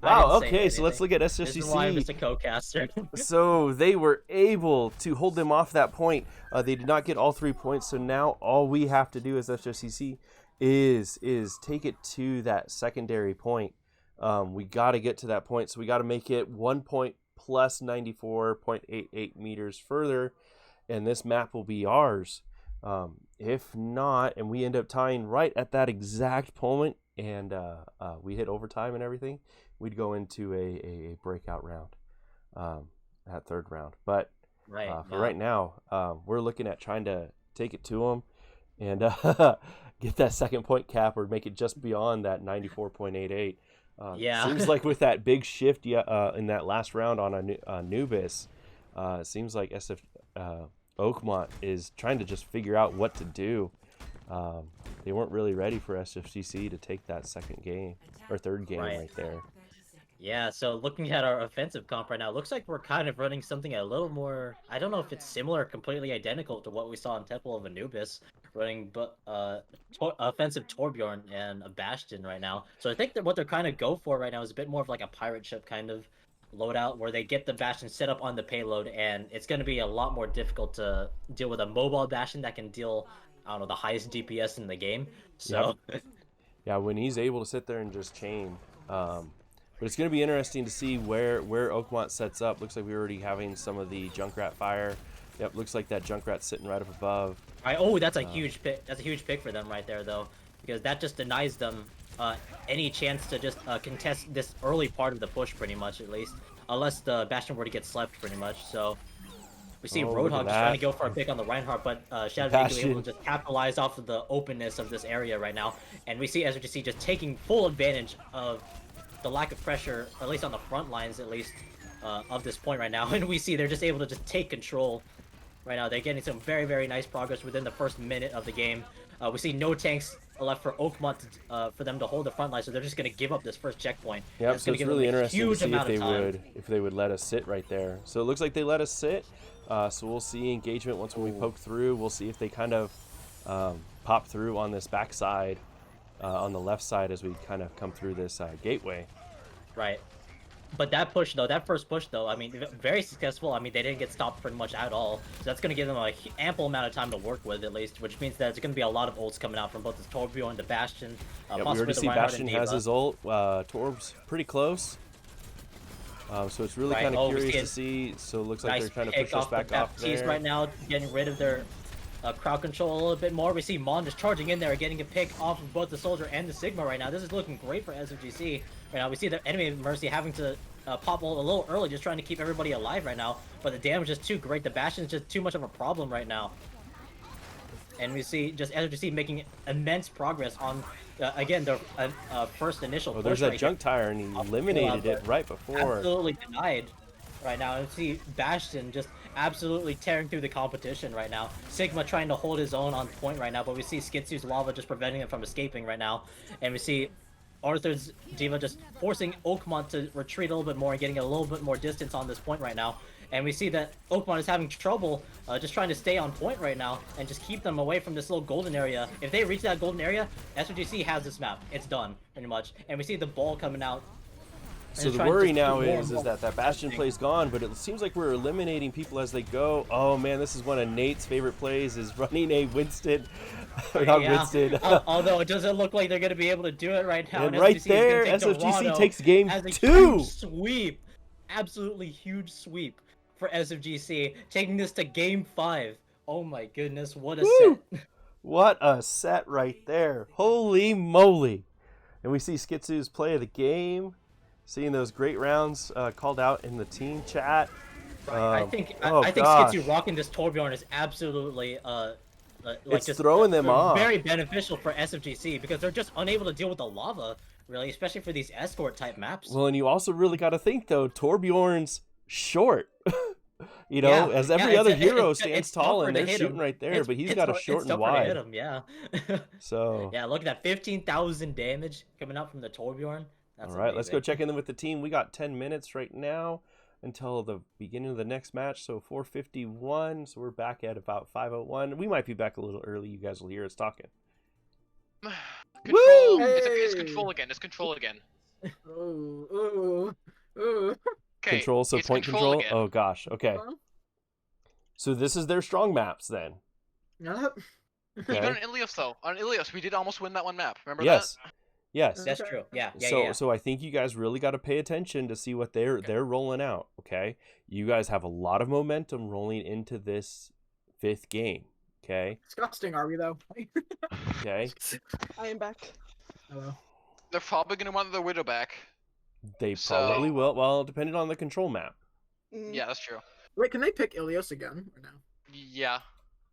I Wow, didn't say okay, so let's anything. look at This is why I'm SFCC. just a co-caster. So they were able to hold them off that point. They did not get all 3 points, so now all we have to do as SFCC is take it to that secondary point. We got to get to that point, so we got to make it 1 point plus 94.88 meters further, and this map will be ours. If not, and we end up tying right at that exact moment, and we hit overtime and everything, we'd go into a breakout round, that third round. But for right now, we're looking at trying to take it to them and get that second point cap or make it just beyond that 94.88. Yeah. Seems like with that big shift in that last round on Anubis, it seems like Oakmont is trying to just figure out what to do. They weren't really ready for SFCC to take that second game or third game right there. Yeah, so looking at our offensive comp right now, looks like we're kind of running something a little more. I don't know if it's similar or completely identical to what we saw in Temple of Anubis, running offensive Torbjorn and a Bastion right now. So I think that what they're kind of go for right now is a bit more of like a pirate ship kind of loadout where they get the Bastion set up on the payload, and it's going to be a lot more difficult to deal with a mobile Bastion that can deal, I don't know, the highest DPS in the game. So yeah, when he's able to sit there and just chain. But it's going to be interesting to see where Oakmont sets up. Looks like we're already having some of the Junkrat fire. Yep, looks like that Junkrat's sitting right up above. Oh, that's a huge pick. That's a huge pick for them right there, though, because that just denies them any chance to just contest this early part of the push, pretty much, at least, unless the Bastion were to get slept, pretty much. So we see Roadhog just trying to go for a pick on the Reinhardt, but Shadow is able to just capitalize off of the openness of this area right now, and we see SRGC just taking full advantage of the lack of pressure, at least on the front lines, at least, of this point right now. And we see they're just able to just take control right now. They're getting some very, very nice progress within the first minute of the game. We see no tanks left for Oakmont for them to hold the front line, so they're just going to give up this first checkpoint. Yep, so it's really interesting to see if they would let us sit right there. So it looks like they let us sit. So we'll see engagement once when we poke through. We'll see if they kind of pop through on this backside. On the left side as we kind of come through this gateway. Right. But that push, though, that first push, though, I mean, very successful. I mean, they didn't get stopped pretty much at all. So that's going to give them an ample amount of time to work with, at least, which means that there's going to be a lot of ults coming out from both the Torbjorn and the Bastion. We already see Bastion has his ult. Torb's pretty close. So it's really kind of curious to see. So it looks like they're trying to push us back off there. Right now, getting rid of their crowd control a little bit more. We see Mon just charging in there, getting a pick off of both the Soldier and the Sigma right now. This is looking great for SFGC right now. We see the enemy Mercy having to pop ult a little early, just trying to keep everybody alive right now. But the damage is too great. The Bastion is just too much of a problem right now. And we see just SFGC making immense progress on, again, their first initial push. There's that junk tire, and he eliminated it right before. Absolutely denied right now. And we see Bastion just absolutely tearing through the competition right now. Sigma trying to hold his own on point right now, but we see Skitsu's lava just preventing him from escaping right now. And we see Arthur's Diva just forcing Oakmont to retreat a little bit more and getting a little bit more distance on this point right now. And we see that Oakmont is having trouble just trying to stay on point right now and just keep them away from this little golden area. If they reach that golden area, SRGC has this map. It's done, pretty much. And we see the ball coming out. So the worry now is that Bastion play's gone, but it seems like we're eliminating people as they go. Oh man, this is one of Nate's favorite plays, is running a Winston. Not Winston. Although it doesn't look like they're going to be able to do it right now. And right there, SFGC takes game 2. Sweep. Absolutely huge sweep for SFGC, taking this to game 5. Oh my goodness, what a set. What a set right there. Holy moly. And we see Skitsu's play of the game. Seeing those great rounds called out in the team chat. I think Skitsu rocking this Torbjorn is absolutely it's just throwing them off. Very beneficial for SFGC because they're just unable to deal with the lava really, especially for these escort type maps. Well, and you also really got to think though, Torbjorn's short. You know, Yeah, as yeah, every other it's- hero it's- stands it's tall tougher and to they're hit shooting him. right there, It's- but he's it's got a tou- short it's and tougher to hit wide. him, yeah. So Yeah, look at that, 15,000 damage coming out from the Torbjorn. That's all right, let's go amazing. check in with the team. We got 10 minutes right now until the beginning of the next match. So 4:51. So we're back at about 5:01. We might be back a little early. You guys will hear us talking. Control. Woo! It's Hey! control again. It's control again. Oh. Okay. Control, so it's point control control. again. Oh gosh. Okay. So this is their strong maps then. Yep. Okay. Even on Ilios though. On Ilios, we did almost win that one map. Remember Yes. Yes. That's true. Yeah, yeah, so yeah. so I think you guys really got to pay attention to see what they're rolling out, okay? You guys have a lot of momentum rolling into this 5th game, okay? Disgusting, are we though? Okay? I am back. Hello. They're probably gonna want their Widow back. They So- probably will, well, depending on the control map. Mm. Yeah, that's true. Wait, can they pick Ilios again or no? Yeah.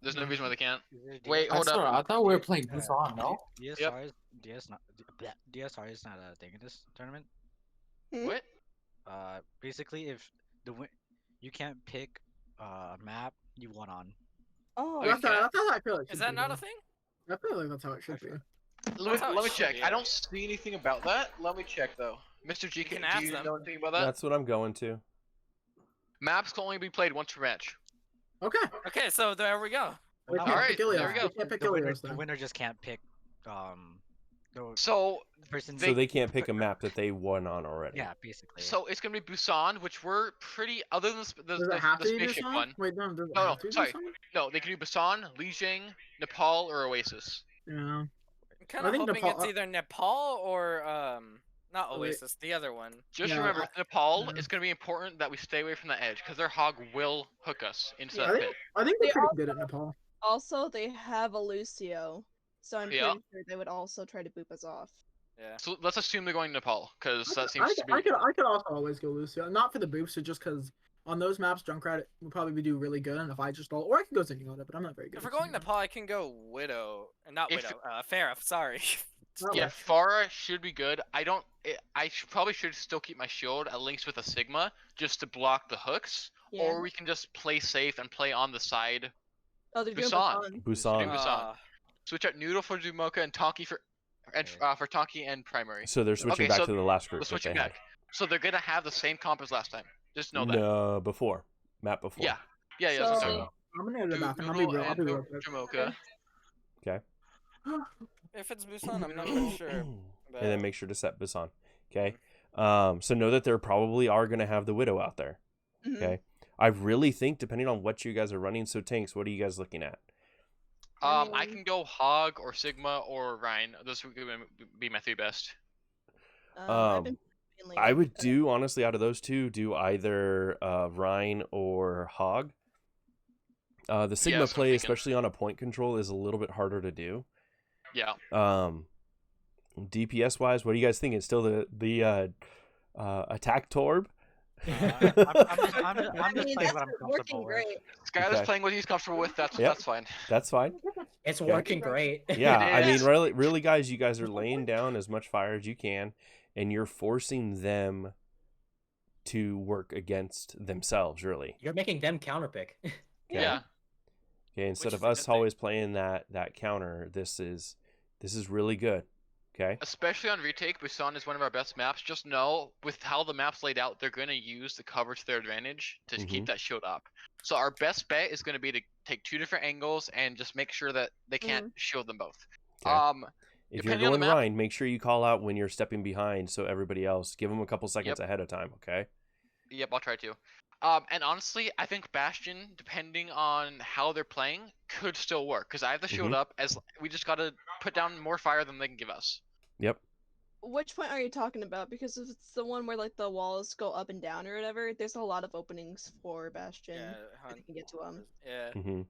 There's no reason why they can't. Is it Wait, DSR? hold up. I thought we were playing Yeah, Busan, no? DSR is DSR is not a thing in this tournament. Hmm? What? Basically, if you can't pick a map you won on. Oh, Okay. That's how I feel like it Is should that be, not though. a thing? I feel like that's how it should be. Let how me, it let me should check. be, I yeah. don't see anything about that. Let me check though. Mr. G, can do ask you them. know anything about that? That's what I'm going to. Maps can only be played once per match. Okay. Okay, so there we go. We Well, can't Alright, pick Ilios. there we go. We can't pick The winner, Ilios the then. winner just can't pick the So person. So they can't pick a map that they won on already. Yeah, basically. it's gonna be Busan, which we're pretty other than Does it have the to be spaceship Busan? one. Wait, no, does it No, have to be sorry. Busan? No, they can do Busan, Lijiang, Nepal, or Oasis. Yeah. I'm kind I of think hoping Nepal- it's either Nepal or not Oh, wait. Oasis, the other one. Just Yeah, remember, I- Nepal, yeah. it's gonna be important that we stay away from the edge, because their hog will hook us into Yeah. that I pit. think I think they're They pretty all- good at Nepal. Also, they have a Lucio, so I'm Yeah. pretty sure they would also try to boop us off. Yeah. So let's assume they're going to Nepal, because that I seems to be. could also always go Lucio, not for the boops, but just because on those maps, Junkrat would probably do really good, and if I just or I could go Zenyatta, but I'm not very good. If we're at going Zenyatta. Nepal, I can go Widow, not If- Widow. Farah. Sorry. Oh, Yeah, well. Pharah should be good. Probably should still keep my shield at links with a Sigma just to block the hooks, Yeah. or we can just play safe and play on the side. Oh, they're doing Busan. Busan. Busan. Busan. Switch out Noodle for Dumoka and Tonki for Tonki and primary. So they're switching back so to the last group We're that switching they had. back. So they're gonna have the same comp as last time. Just know that. No, before. Map before. Yeah. Yeah, that's what I'm So- talking about. I'm gonna go to the bathroom. I'll be Noodle real. I'll be and real quick. Dumoka. If it's Busan, I'm not really sure. And But... then make sure to set Busan. Okay. So know that there probably are going to have the Widow out there. Mhm. Okay. I really think, depending on what you guys are running, so Tanks, what are you guys looking at? I can go Hog or Sigma or Ryan. Those would be my 3 best. I've been mainly I would like, do, honestly, out of those two, do either Rhine or Hog. The Sigma that's what I'm play, thinking. especially on a point control, is a little bit harder to do. Yeah. DPS wise, what are you guys thinking? Still the attack Torb? I'm I just mean, playing that's what I'm working comfortable with. great. Skylar's Okay. playing what he's comfortable with. That's Yep. that's fine. That's fine. It's Okay. working great. Yeah, It I mean, is. really, guys, you guys are laying down as much fire as you can, and you're forcing them to work against themselves, really. You're making them counterpick. Yeah. Okay, instead Which of is a us good thing. always playing that counter, this is really good. Okay. Especially on retake, Busan is one of our best maps. Just know, with how the map's laid out, they're going to use the cover to their advantage to Mhm. keep that shield up. So our best bet is going to be to take 2 different angles and just make sure that they can't shield them both. Okay. If you're depending on the going map- Rhine, make sure you call out when you're stepping behind, so everybody else give them a couple seconds Yep. ahead of time. Okay. Yep, I'll try to. And honestly, I think Bastion, depending on how they're playing, could still work because I have the shield Mhm. up. As we just got to put down more fire than they can give us. Yep. Which point are you talking about? Because if it's the one where like the walls go up and down or whatever, there's a lot of openings for Bastion. Yeah, If you can get to them. Yeah. hmm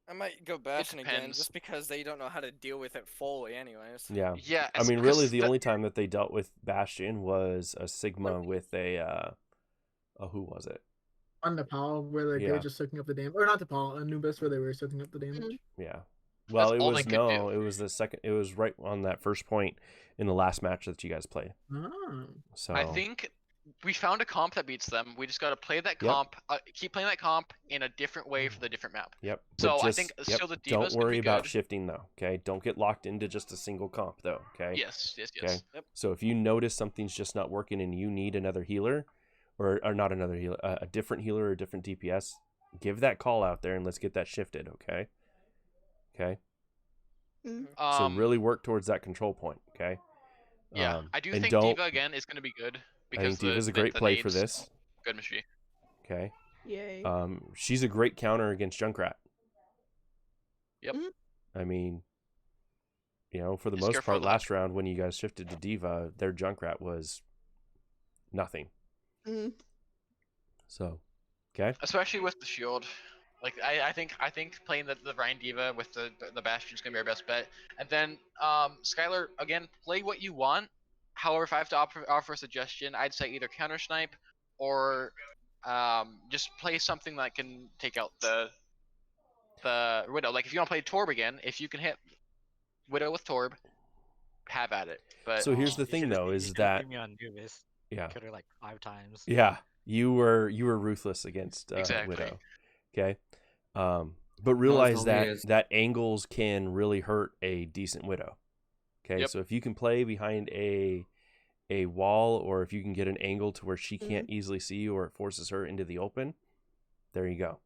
I might go Bastion again depends. just because they don't know how to deal with it fully, anyways. Yeah. Yeah. I mean, really, the only only time that they dealt with Bastion was a Sigma with a who was it? On Nepal, where like, they Yeah. were just soaking up the damage, or not Nepal, Anubis, where they were soaking up the damage. Yeah. Well, That's it all they was could no, do. it was the second. It was right on that first point in the last match that you guys played. Oh. So I think we found a comp that beats them. We just gotta play that Yep. comp, keep playing that comp in a different way for the different map. Yep. So but I just, think yep, still the don't Divas could worry be about good. shifting though. Okay. Don't get locked into just a single comp though. Okay. Yes, yes, Okay. yes. Yep. So if you notice something's just not working and you need another healer, or not another healer, a different healer or a different DPS, give that call out there and let's get that shifted. Okay. Okay. So really work towards that control point. Okay. Yeah, I do and think don't. Diva again is gonna be good I because think Diva's a the great play for nades- this. Good machine. Okay. Yay. She's a great counter against Junkrat. Yep. Mhm. I mean, for the Just most careful part, of that. last round when you guys shifted to Diva, their Junkrat was nothing. Mhm. So, okay. Especially with the shield. Like I think playing the Ryan Diva with the Bastion is gonna be our best bet. And then Skylar, again, play what you want. However, if I have to offer a suggestion, I'd say either counter snipe or just play something that can take out the Widow. Like if you want to play Torb again, if you can hit Widow with Torb, have at it. But So here's the You thing should've- though, you is should've that seen me on Nubis. yeah, Killed her like 5 times. yeah, you were ruthless against Exactly. Widow. Okay. But realize normally that is. that angles can really hurt a decent Widow. Okay, Yep. so if you can play behind a wall, or if you can get an angle to where she can't easily see you, or it forces her into the open, there you go.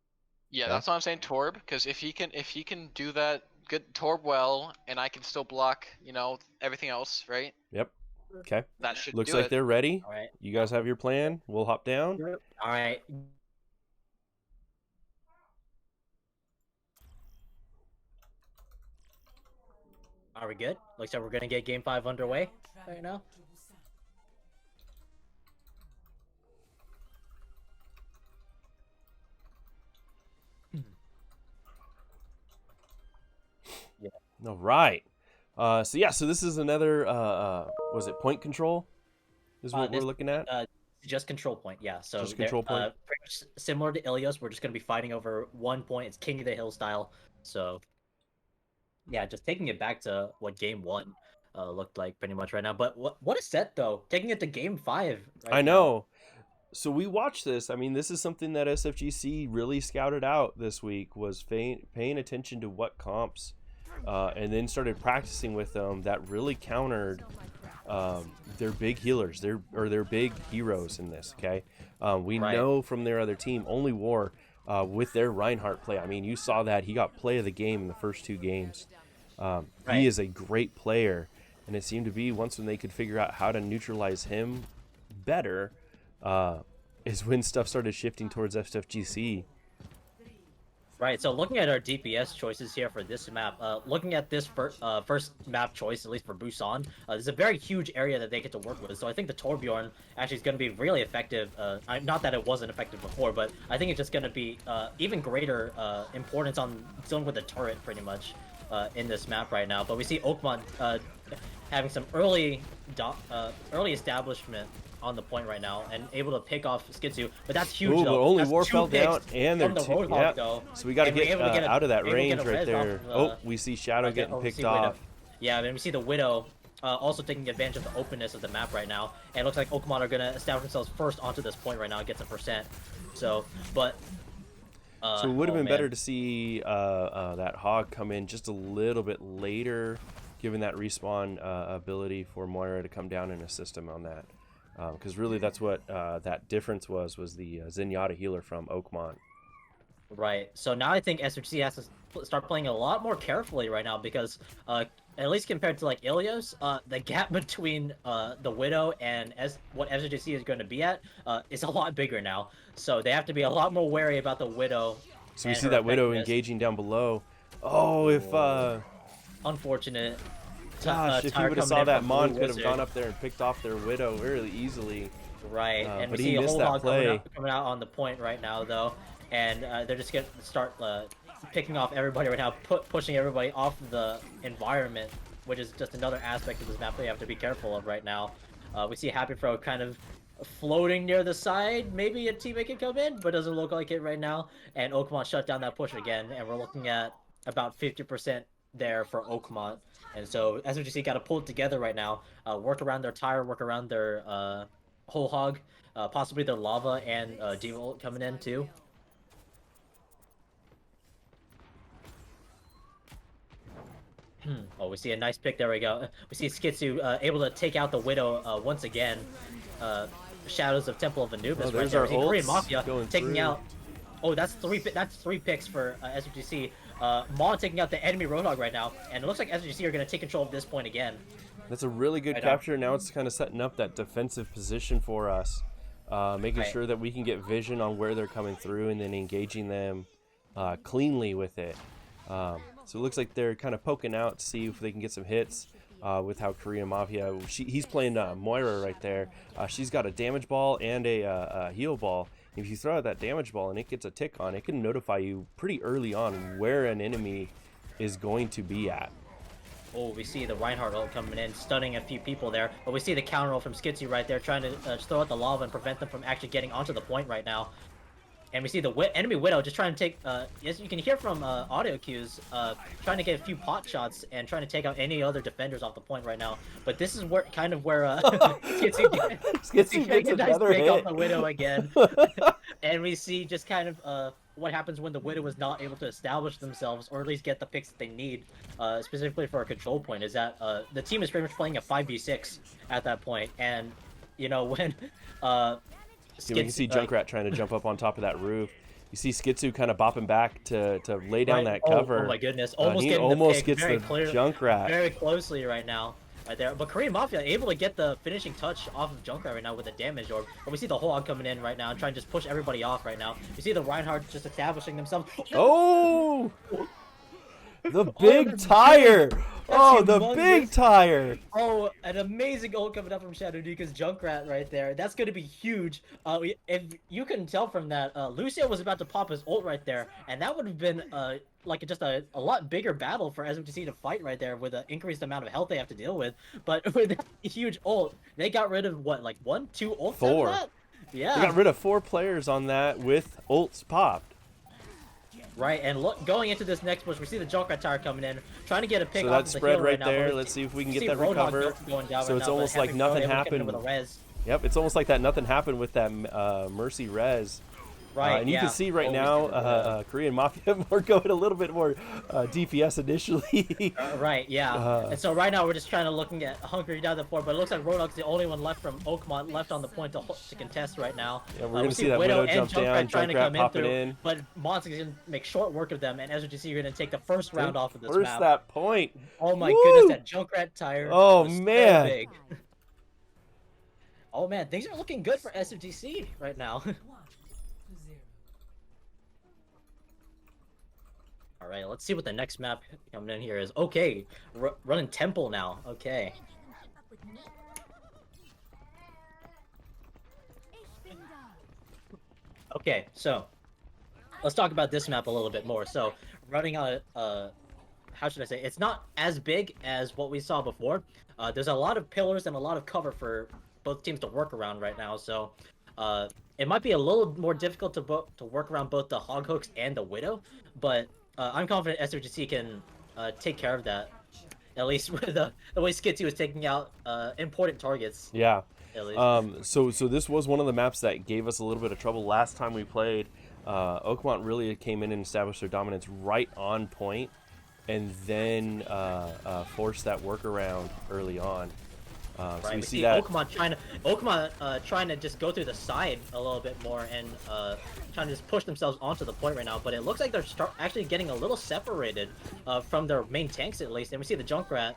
yeah, Okay. that's why I'm saying Torb, because if he can do that good Torb well, and I can still block, everything else, right? Yep. Okay. That should Looks do like it. they're ready. All right. You guys have your plan. We'll hop down. Yep. All right. Are we good? Looks like we're gonna get game 5 underway right now. All right. So this is another was it point control? Is what we're This- looking at? Just control point, yeah. So Just they're, control point? pretty much similar to Ilios, we're just gonna be fighting over 1 point. It's King of the Hill style. So yeah, just taking it back to what game 1 looked like pretty much right now. But what a set though, taking it to game 5. Right I now. know. So we watched this. I mean, this is something that SFGC really scouted out this week, was paying attention to what comps, and then started practicing with them that really countered their big healers, their big heroes in this. Okay, we Right. know from their other team, Only War, with their Reinhardt play. I mean, you saw that he got play of the game in the first 2 games. Right. He is a great player, and it seemed to be once when they could figure out how to neutralize him better, is when stuff started shifting towards SFGC. Right, so looking at our DPS choices here for this map, looking at this first map choice, at least for Busan, there's a very huge area that they get to work with. So I think the Torbjorn actually is going to be really effective. Not that it wasn't effective before, but I think it's just going to be even greater importance on dealing with the turret pretty much in this map right now. But we see Oakmont having some early establishment on the point right now and able to pick off Skitsu, but that's huge. Ooh, though. but Only That's War 2 fell picks down, and they're from the 2. Roadhog, Yeah. though. So we got to And we're get able to get a- out of that able to get range a right res there. off of, Oh, we see Shadow Okay, getting we picked see Widow. off. Yeah, and we see the Widow also taking advantage of the openness of the map right now. And it looks like Oakmont are going to establish themselves first onto this point right now and get some percent. So, but... So it would have oh, been better man. to see that Hog come in just a little bit later, given that respawn ability for Moira to come down and assist him on that. Because really that's what that difference was the Zenyatta healer from Oakmont. Right. So now I think SFC has to start playing a lot more carefully right now because, at least compared to like Ilios, the gap between the Widow and what SFGC is going to be at is a lot bigger now. So they have to be a lot more wary about the Widow. So we and see her that Widow effectiveness. engaging down below. Oh, if Unfortunate. gosh, if Tyre you would have coming saw in that, from Mon Blue could have Wizard. gone up there and picked off their Widow really easily. Right, and we but he see a missed whole that lot play. coming out on the point right now, though, and they're just gonna start picking off everybody right now, pushing everybody off the environment, which is just another aspect of this map that you have to be careful of right now. We see Happy Pro kind of floating near the side. Maybe a teammate can come in, but doesn't look like it right now. And Oakmont shut down that push again, and we're looking at about 50% there for Oakmont. And so SOGC got to pull it together right now, work around their tire, work around their whole hog, possibly their lava and Diva ult coming in too. Oh, we see a nice pick. There we go. We see Skitsu able to take out the Widow once again. Shadows of Temple of Anubis right there's there. our We see Korean ults Mafia going taking through. out. Oh, that's three picks for SOGC. Maw taking out the enemy Roadhog right now, and it looks like SOGC are going to take control of this point again. That's a really good Right capture. Now it's kind of setting up that defensive position for us, making Right. sure that we can get vision on where they're coming through and then engaging them cleanly with it. So it looks like they're kind of poking out to see if they can get some hits with how Korean Mafia. He's playing Moira right there. She's got a damage ball and a heal ball. If you throw out that damage ball and it gets a tick on, it can notify you pretty early on where an enemy is going to be at. Oh, we see the Reinhardt ult coming in, stunning a few people there. But we see the counter ult from Skitsu right there, trying to just throw out the lava and prevent them from actually getting onto the point right now. And we see the enemy Widow just trying to take, as you can hear from audio cues, trying to get a few pot shots and trying to take out any other defenders off the point right now. But this is where Skitsu gets a nice another pick hit. off the Widow again. And we see just kind of what happens when the Widow is not able to establish themselves, or at least get the picks that they need, specifically for a control point, is that the team is pretty much playing a 5v6 at that point. And, you know, when... See, we can see Junkrat trying to jump up on top of that roof. You see Skitsu kind of bopping back to lay down that cover. Oh my goodness! He Almost getting almost the pick gets very the clear, Junkrat. very closely right now, right there. But Korean Mafia able to get the finishing touch off of Junkrat right now with a damage orb. But we see the Hog coming in right now and trying to just push everybody off right now. You see the Reinhardt just establishing themselves. Oh! The big tire! Oh, the big humongous. tire! Oh, an amazing ult coming up from Shadow Duke's Junkrat right there. That's going to be huge. If you can tell from that, Lucio was about to pop his ult right there, and that would have been like just a lot bigger battle for SMTC to fight right there with an increased amount of health they have to deal with. But with that huge ult, they got rid of what, like 1, 2 ults? Four. Out of that? Yeah. They got rid of 4 players on that with ults popped. Right, and look, going into this next push, we see the Junkrat tire coming in, trying to get a pick So off that of the spread hill right now, there. but Let's see if we can see get that Roadhog recover. going down So right it's now, but almost like Heavy nothing Road able to get in happened. with a res. Yep, it's almost like that nothing happened with that Mercy res. Right, and you yeah. can see right Always now, did the Korean Mafia are going a little bit more DPS initially. Right, yeah. And so right now we're just trying to looking at Hungry down the floor, but it looks like Roadhog's the only one left from Oakmont left on the point to contest right now. Yeah, we're gonna we see that Widow jump down, trying to Junkrat come popping through, in. but Monster's gonna make short work of them, and as you see, you're gonna take the first round off of this First map. that point. Oh my Woo! goodness, that Junkrat tire. Oh, was so man. big. Oh man, things are looking good for SFGC right now. All right, let's see what the next map coming in here is. Okay, running Temple now. Okay. Okay, so let's talk about this map a little bit more. So running on how should I say? It's not as big as what we saw before. There's a lot of pillars and a lot of cover for both teams to work around right now. So it might be a little more difficult to work around both the Hog Hooks and the Widow, but I'm confident SOGC can take care of that. At least with the way Skitsu was taking out important targets. Yeah. At least. So this was one of the maps that gave us a little bit of trouble last time we played. Oakmont really came in and established their dominance right on point, and then forced that workaround early on. So right, we we see that Oakmont trying to just go through the side a little bit more and trying to just push themselves onto the point right now. But it looks like they're actually getting a little separated from their main tanks at least. And we see the Junkrat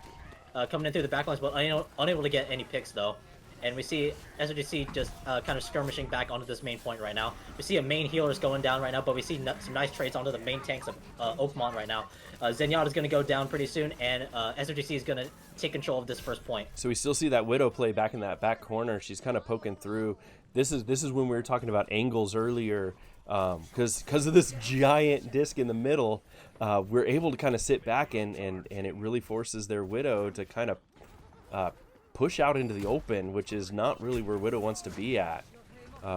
coming in through the backlines, but unable to get any picks though. And we see SOGC just kind of skirmishing back onto this main point right now. We see a main healer's going down right now, but we see some nice trades onto the main tanks of Oakmont right now. Zenyatta's going to go down pretty soon, and SOGC is going to take control of this first point. So we still see that Widow play back in that back corner. She's kind of poking through. This is when we were talking about angles earlier, because of this giant disc in the middle, we're able to kind of sit back and it really forces their Widow to kind of push out into the open, which is not really where Widow wants to be at.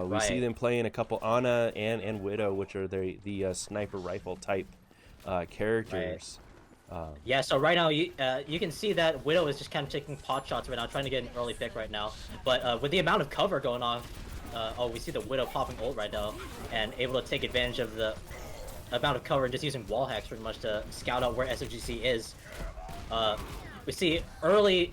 We see them playing a couple Ana and Widow, which are the sniper rifle type characters. Yeah, so right now you can see that Widow is just kind of taking pot shots right now, trying to get an early pick right now. But with the amount of cover going on, we see the Widow popping ult right now and able to take advantage of the amount of cover and just using wall hacks pretty much to scout out where SFGC is. We see early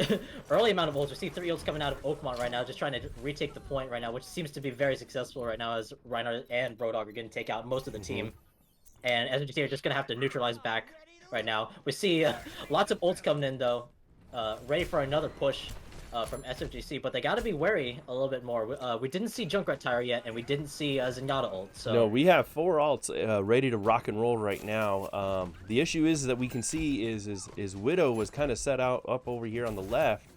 amount of ults. We see 3 ults coming out of Oakmont right now, just trying to retake the point right now, which seems to be very successful right now as Reinhardt and Roadhog are going to take out most of the team. And SFGC are just going to have to neutralize back right now. We see lots of ults coming in though, ready for another push from SFGC, but they got to be wary a little bit more. We didn't see Junkrat Tire yet, and we didn't see Zenyatta ult. So no, we have 4 alts ready to rock and roll right now. The issue is that we can see is Widow was kind of set out up over here on the left,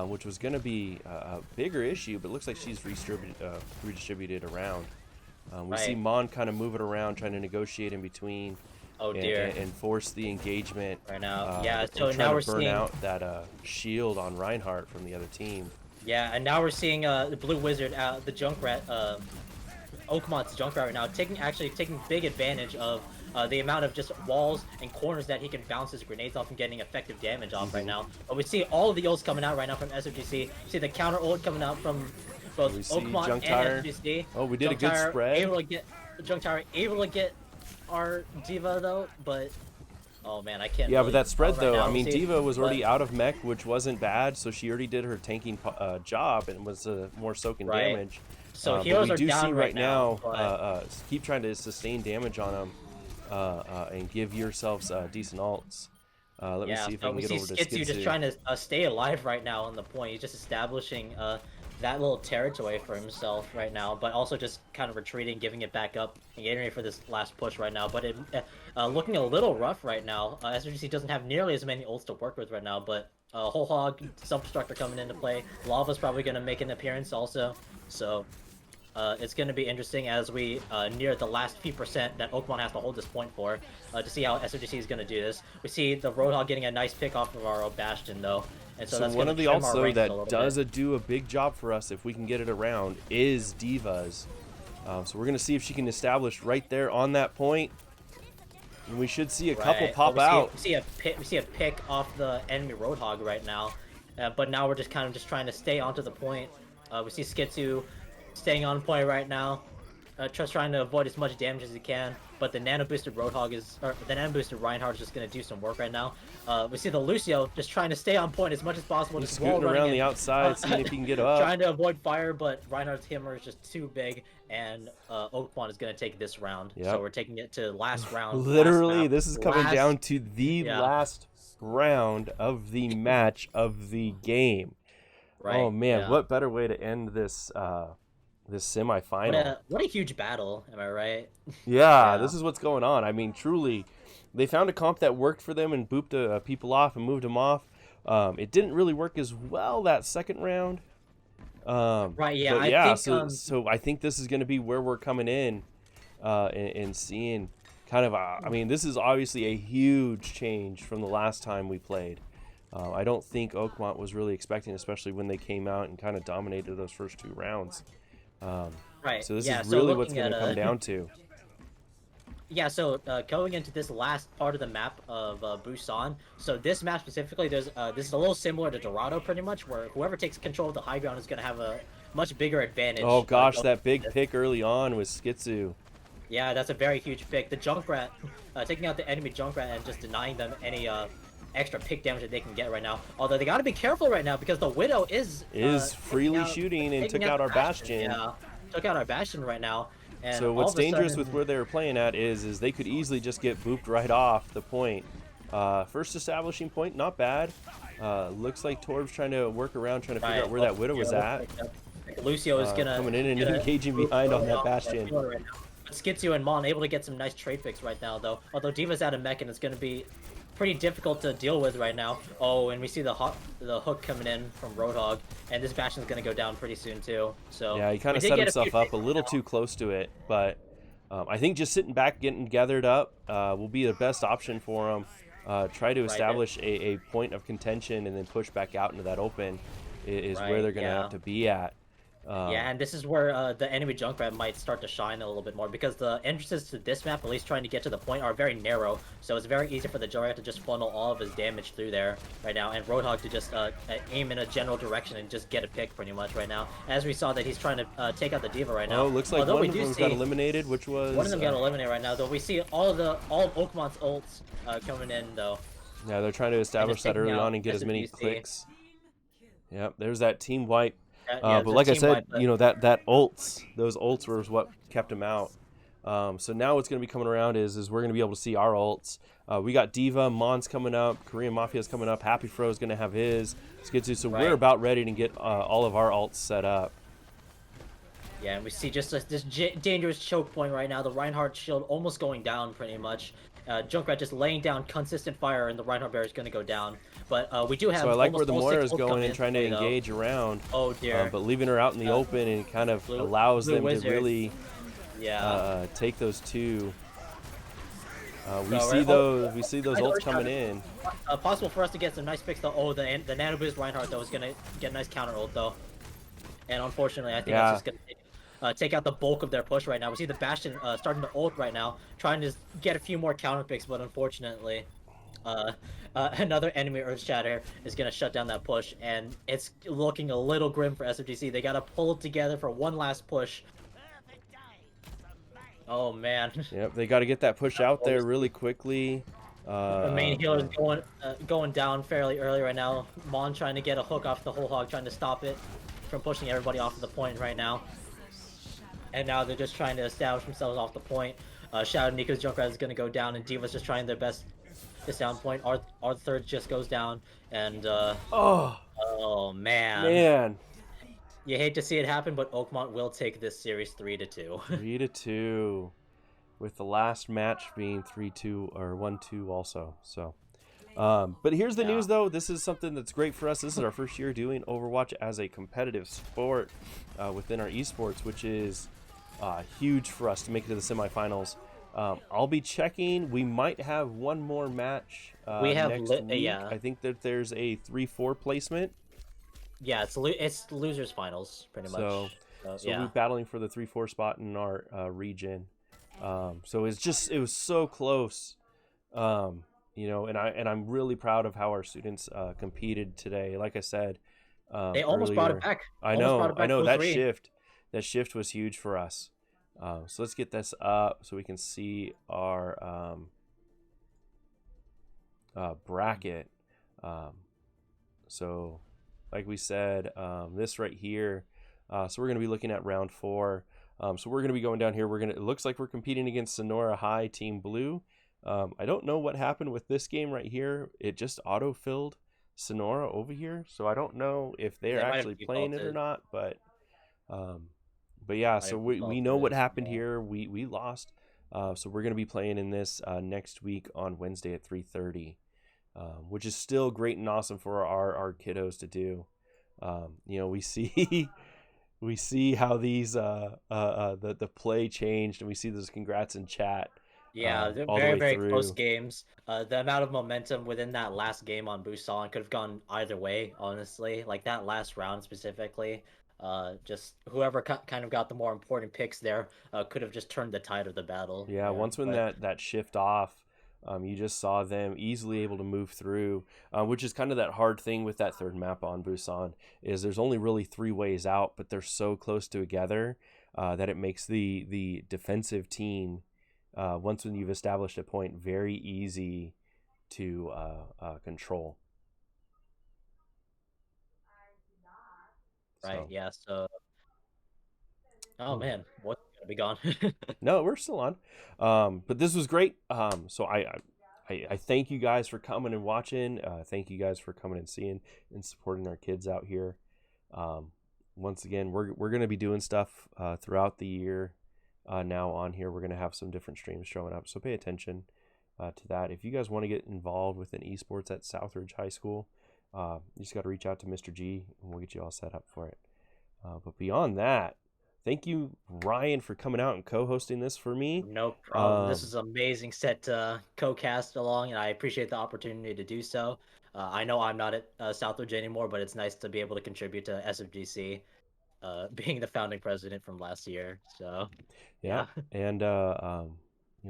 which was going to be a bigger issue, but it looks like she's redistributed around. We see Mon kind of moving around, trying to negotiate in between. Oh dear. And force the engagement right now. Yeah, so we're now we're burn seeing out that shield on Reinhardt from the other team. Yeah, and now we're seeing the Blue Wizard, the Junkrat, Oakmont's Junkrat right now, taking big advantage of the amount of just walls and corners that he can bounce his grenades off and getting effective damage off right now. But we see all of the ults coming out right now from SFGC. We see the counter ult coming out from both Oakmont and SFGC. Oh, we did a good spread. Junkrat able to get our Diva though, but oh man, I can't. Yeah, really but that spread right though, now. I mean, Diva was already out of mech, which wasn't bad, so she already did her tanking job and was more soaking damage. So but heroes we are do down see right now, but... keep trying to sustain damage on them and give yourselves decent alts. Let me see if I can get over to Skitsu just trying to stay alive right now on the point. He's just establishing that little territory for himself right now, but also just kind of retreating, giving it back up, and getting ready for this last push right now. But it looking a little rough right now. SRGC doesn't have nearly as many ults to work with right now, but Whole Hog, Self-Destructor coming into play. Lava's probably going to make an appearance also, so it's going to be interesting as we near the last few percent that Oakmont has to hold this point for to see how SRGC is going to do this. We see the Roadhog getting a nice pick off of our Bastion though. And so that's one of the ults though that does bit. do a big job for us if we can get it around is Diva's. So we're going to see if she can establish right there on that point. And we should see a couple pop out. We see a pick off the enemy Roadhog right now. But now we're just kind of trying to stay onto the point. We see Skitsu staying on point right now. Just trying to avoid as much damage as he can. But the nano boosted Roadhog the nano boosted Reinhardt is just going to do some work right now. We see the Lucio just trying to stay on point as much as possible. He's just scooting around the outside, seeing if he can get up. Trying to avoid fire, but Reinhardt's hammer is just too big, and Oakmont is going to take this round. Yep. So we're taking it to last round. Literally, this is coming down to the last round of the match of the game. Right. Oh man, what better way to end this this semifinal? What a huge battle, am I right? Yeah, this is what's going on. I mean, truly, they found a comp that worked for them and booped people off and moved them off. It didn't really work as well that second round. Right, yeah. But I think, so I think this is going to be where we're coming in and seeing kind of, I mean, this is obviously a huge change from the last time we played. I don't think Oakmont was really expecting, especially when they came out and kind of dominated those first 2 rounds. Right. So this is really what's going to come down to. Yeah, so going into this last part of the map of Busan, so this map specifically, this is a little similar to Dorado pretty much, where whoever takes control of the high ground is going to have a much bigger advantage. Oh gosh, that big pick early on was Skitsu. Yeah, that's a very huge pick. The Junkrat, taking out the enemy Junkrat and just denying them any extra pick damage that they can get right now. Although they got to be careful right now because the Widow is freely shooting and took out our Bastion. Yeah, took out our Bastion right now. And so what's dangerous with where they were playing at is they could easily just get booped right off the point. First establishing point, not bad. Looks like Torb's trying to work around, trying to figure out where that Widow was at. Lucio is coming in and engaging behind on that Bastion. Skitsu and Mon able to get some nice trade picks right now, though. Although Diva's out of mech and it's going to be pretty difficult to deal with right now. Oh, and we see the hook coming in from Roadhog, and this Bastion's going to go down pretty soon too. So yeah, he kind of set himself up a little too close to it, but I think just sitting back, getting gathered up, will be the best option for him. Try to establish a point of contention and then push back out into that open is where they're going to have to be at. Yeah, and this is where the enemy Junkrat might start to shine a little bit more because the entrances to this map, at least trying to get to the point, are very narrow. So it's very easy for the Junkrat to just funnel all of his damage through there right now, and Roadhog to just aim in a general direction and just get a pick pretty much right now. As we saw that he's trying to take out the D.Va right now. Oh, looks like Although one we of do them see got eliminated, which was one of them got eliminated right now. Though we see all of Oakmont's ults coming in though. Yeah, they're trying to establish that taking early out on and get as many SMGC. clicks. Yep, there's that team wipe. Yeah, But it's a like I team said, wipe, but- you know, those ults were what kept him out. So now what's going to be coming around is we're going to be able to see our ults. We got D.Va, Mon's coming up, Korean Mafia's coming up, Happy Fro's going to have his. Skidzu, so Right. we're about ready to get all of our ults set up. Yeah, and we see just this dangerous choke point right now. The Reinhardt shield almost going down pretty much. Junkrat just laying down consistent fire, and the Reinhardt barrier is going to go down. But we do have. So I like where almost the all Moira 6 is ults going coming and in trying to play, though. engage around. Oh dear. But leaving her out in the open and kind of Blue- allows Blue them Wizard. to really Yeah. take those two. We So, see right- those. We see those I know ults it's coming not- in. Possible for us to get some nice picks though. Oh, the Nanobiz Reinhardt though is gonna get a nice counter ult though. And unfortunately, I think Yeah. that's just gonna take out the bulk of their push right now. We see the Bastion starting to ult right now, trying to get a few more counter picks, but unfortunately, another enemy Earth Shatter is gonna shut down that push, and it's looking a little grim for SFGC. They gotta pull it together for one last push. Oh man. Yep, they got to get that push out there really quickly. The main healer is going down fairly early right now. Mon trying to get a hook off the whole hog, trying to stop it from pushing everybody off of the point right now. And now they're just trying to establish themselves off the point. Shadow Nico's Junkrat is going to go down, and D.Va's just trying their best to stay on point. Our third just goes down, and oh man. You hate to see it happen, but Oakmont will take this series 3-2. 3-2, with the last match being 3-2 or 1-2 also. So, but here's the news though. This is something that's great for us. This is our first year doing Overwatch as a competitive sport within our esports, which is huge for us to make it to the semifinals. I'll be checking. We might have one more match We have next week. yeah. I think that there's a 3-4 placement. Yeah, it's losers finals pretty much. So yeah. we'll be battling for the 3-4 spot in our region. So it was so close, you know, and I'm really proud of how our students competed today. Like I said, they almost brought it earlier, back. I Almost brought it know back that shift was huge for us. So let's get this up so we can see our bracket. So like we said, this right here. So we're going to be looking at round 4. So we're going to be going down here. It looks like we're competing against Sonora High Team Blue. I don't know what happened with this game right here. It just auto-filled Sonora over here. So I don't know if they're actually playing it or not. But yeah, so we know what happened here. We lost. So we're going to be playing in this next week on Wednesday at 3:30. Which is still great and awesome for our kiddos to do. You know, we see how these the play changed, and we see those congrats in chat. Yeah, they're all the very, way very through. close games. The amount of momentum within that last game on Busan could have gone either way, honestly. Like that last round specifically. Just whoever kind of got the more important picks there could have just turned the tide of the battle. Yeah, once when that shift off, you just saw them easily able to move through, which is kind of that hard thing with that third map on Busan, is there's only really 3 ways out, but they're so close together that it makes the defensive team, once when you've established a point, very easy to control. Right, So. yeah, so... Oh man, what's gonna be gone? No, we're still on. But this was great. So I thank you guys for coming and watching. Thank you guys for coming and seeing and supporting our kids out here. Once again, we're gonna be doing stuff throughout the year. Now on here, we're gonna have some different streams showing up. So pay attention to that. If you guys want to get involved within esports at Southridge High School, you just got to reach out to Mr. G, and we'll get you all set up for it. But beyond that, thank you, Ryan, for coming out and co-hosting this for me. No problem. This is an amazing set to co-cast along, and I appreciate the opportunity to do so. I know I'm not at Southridge anymore, but it's nice to be able to contribute to SFGC. being the founding president from last year. So Yeah. And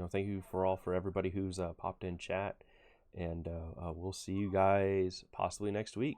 thank you for everybody who's popped in chat, and we'll see you guys possibly next week.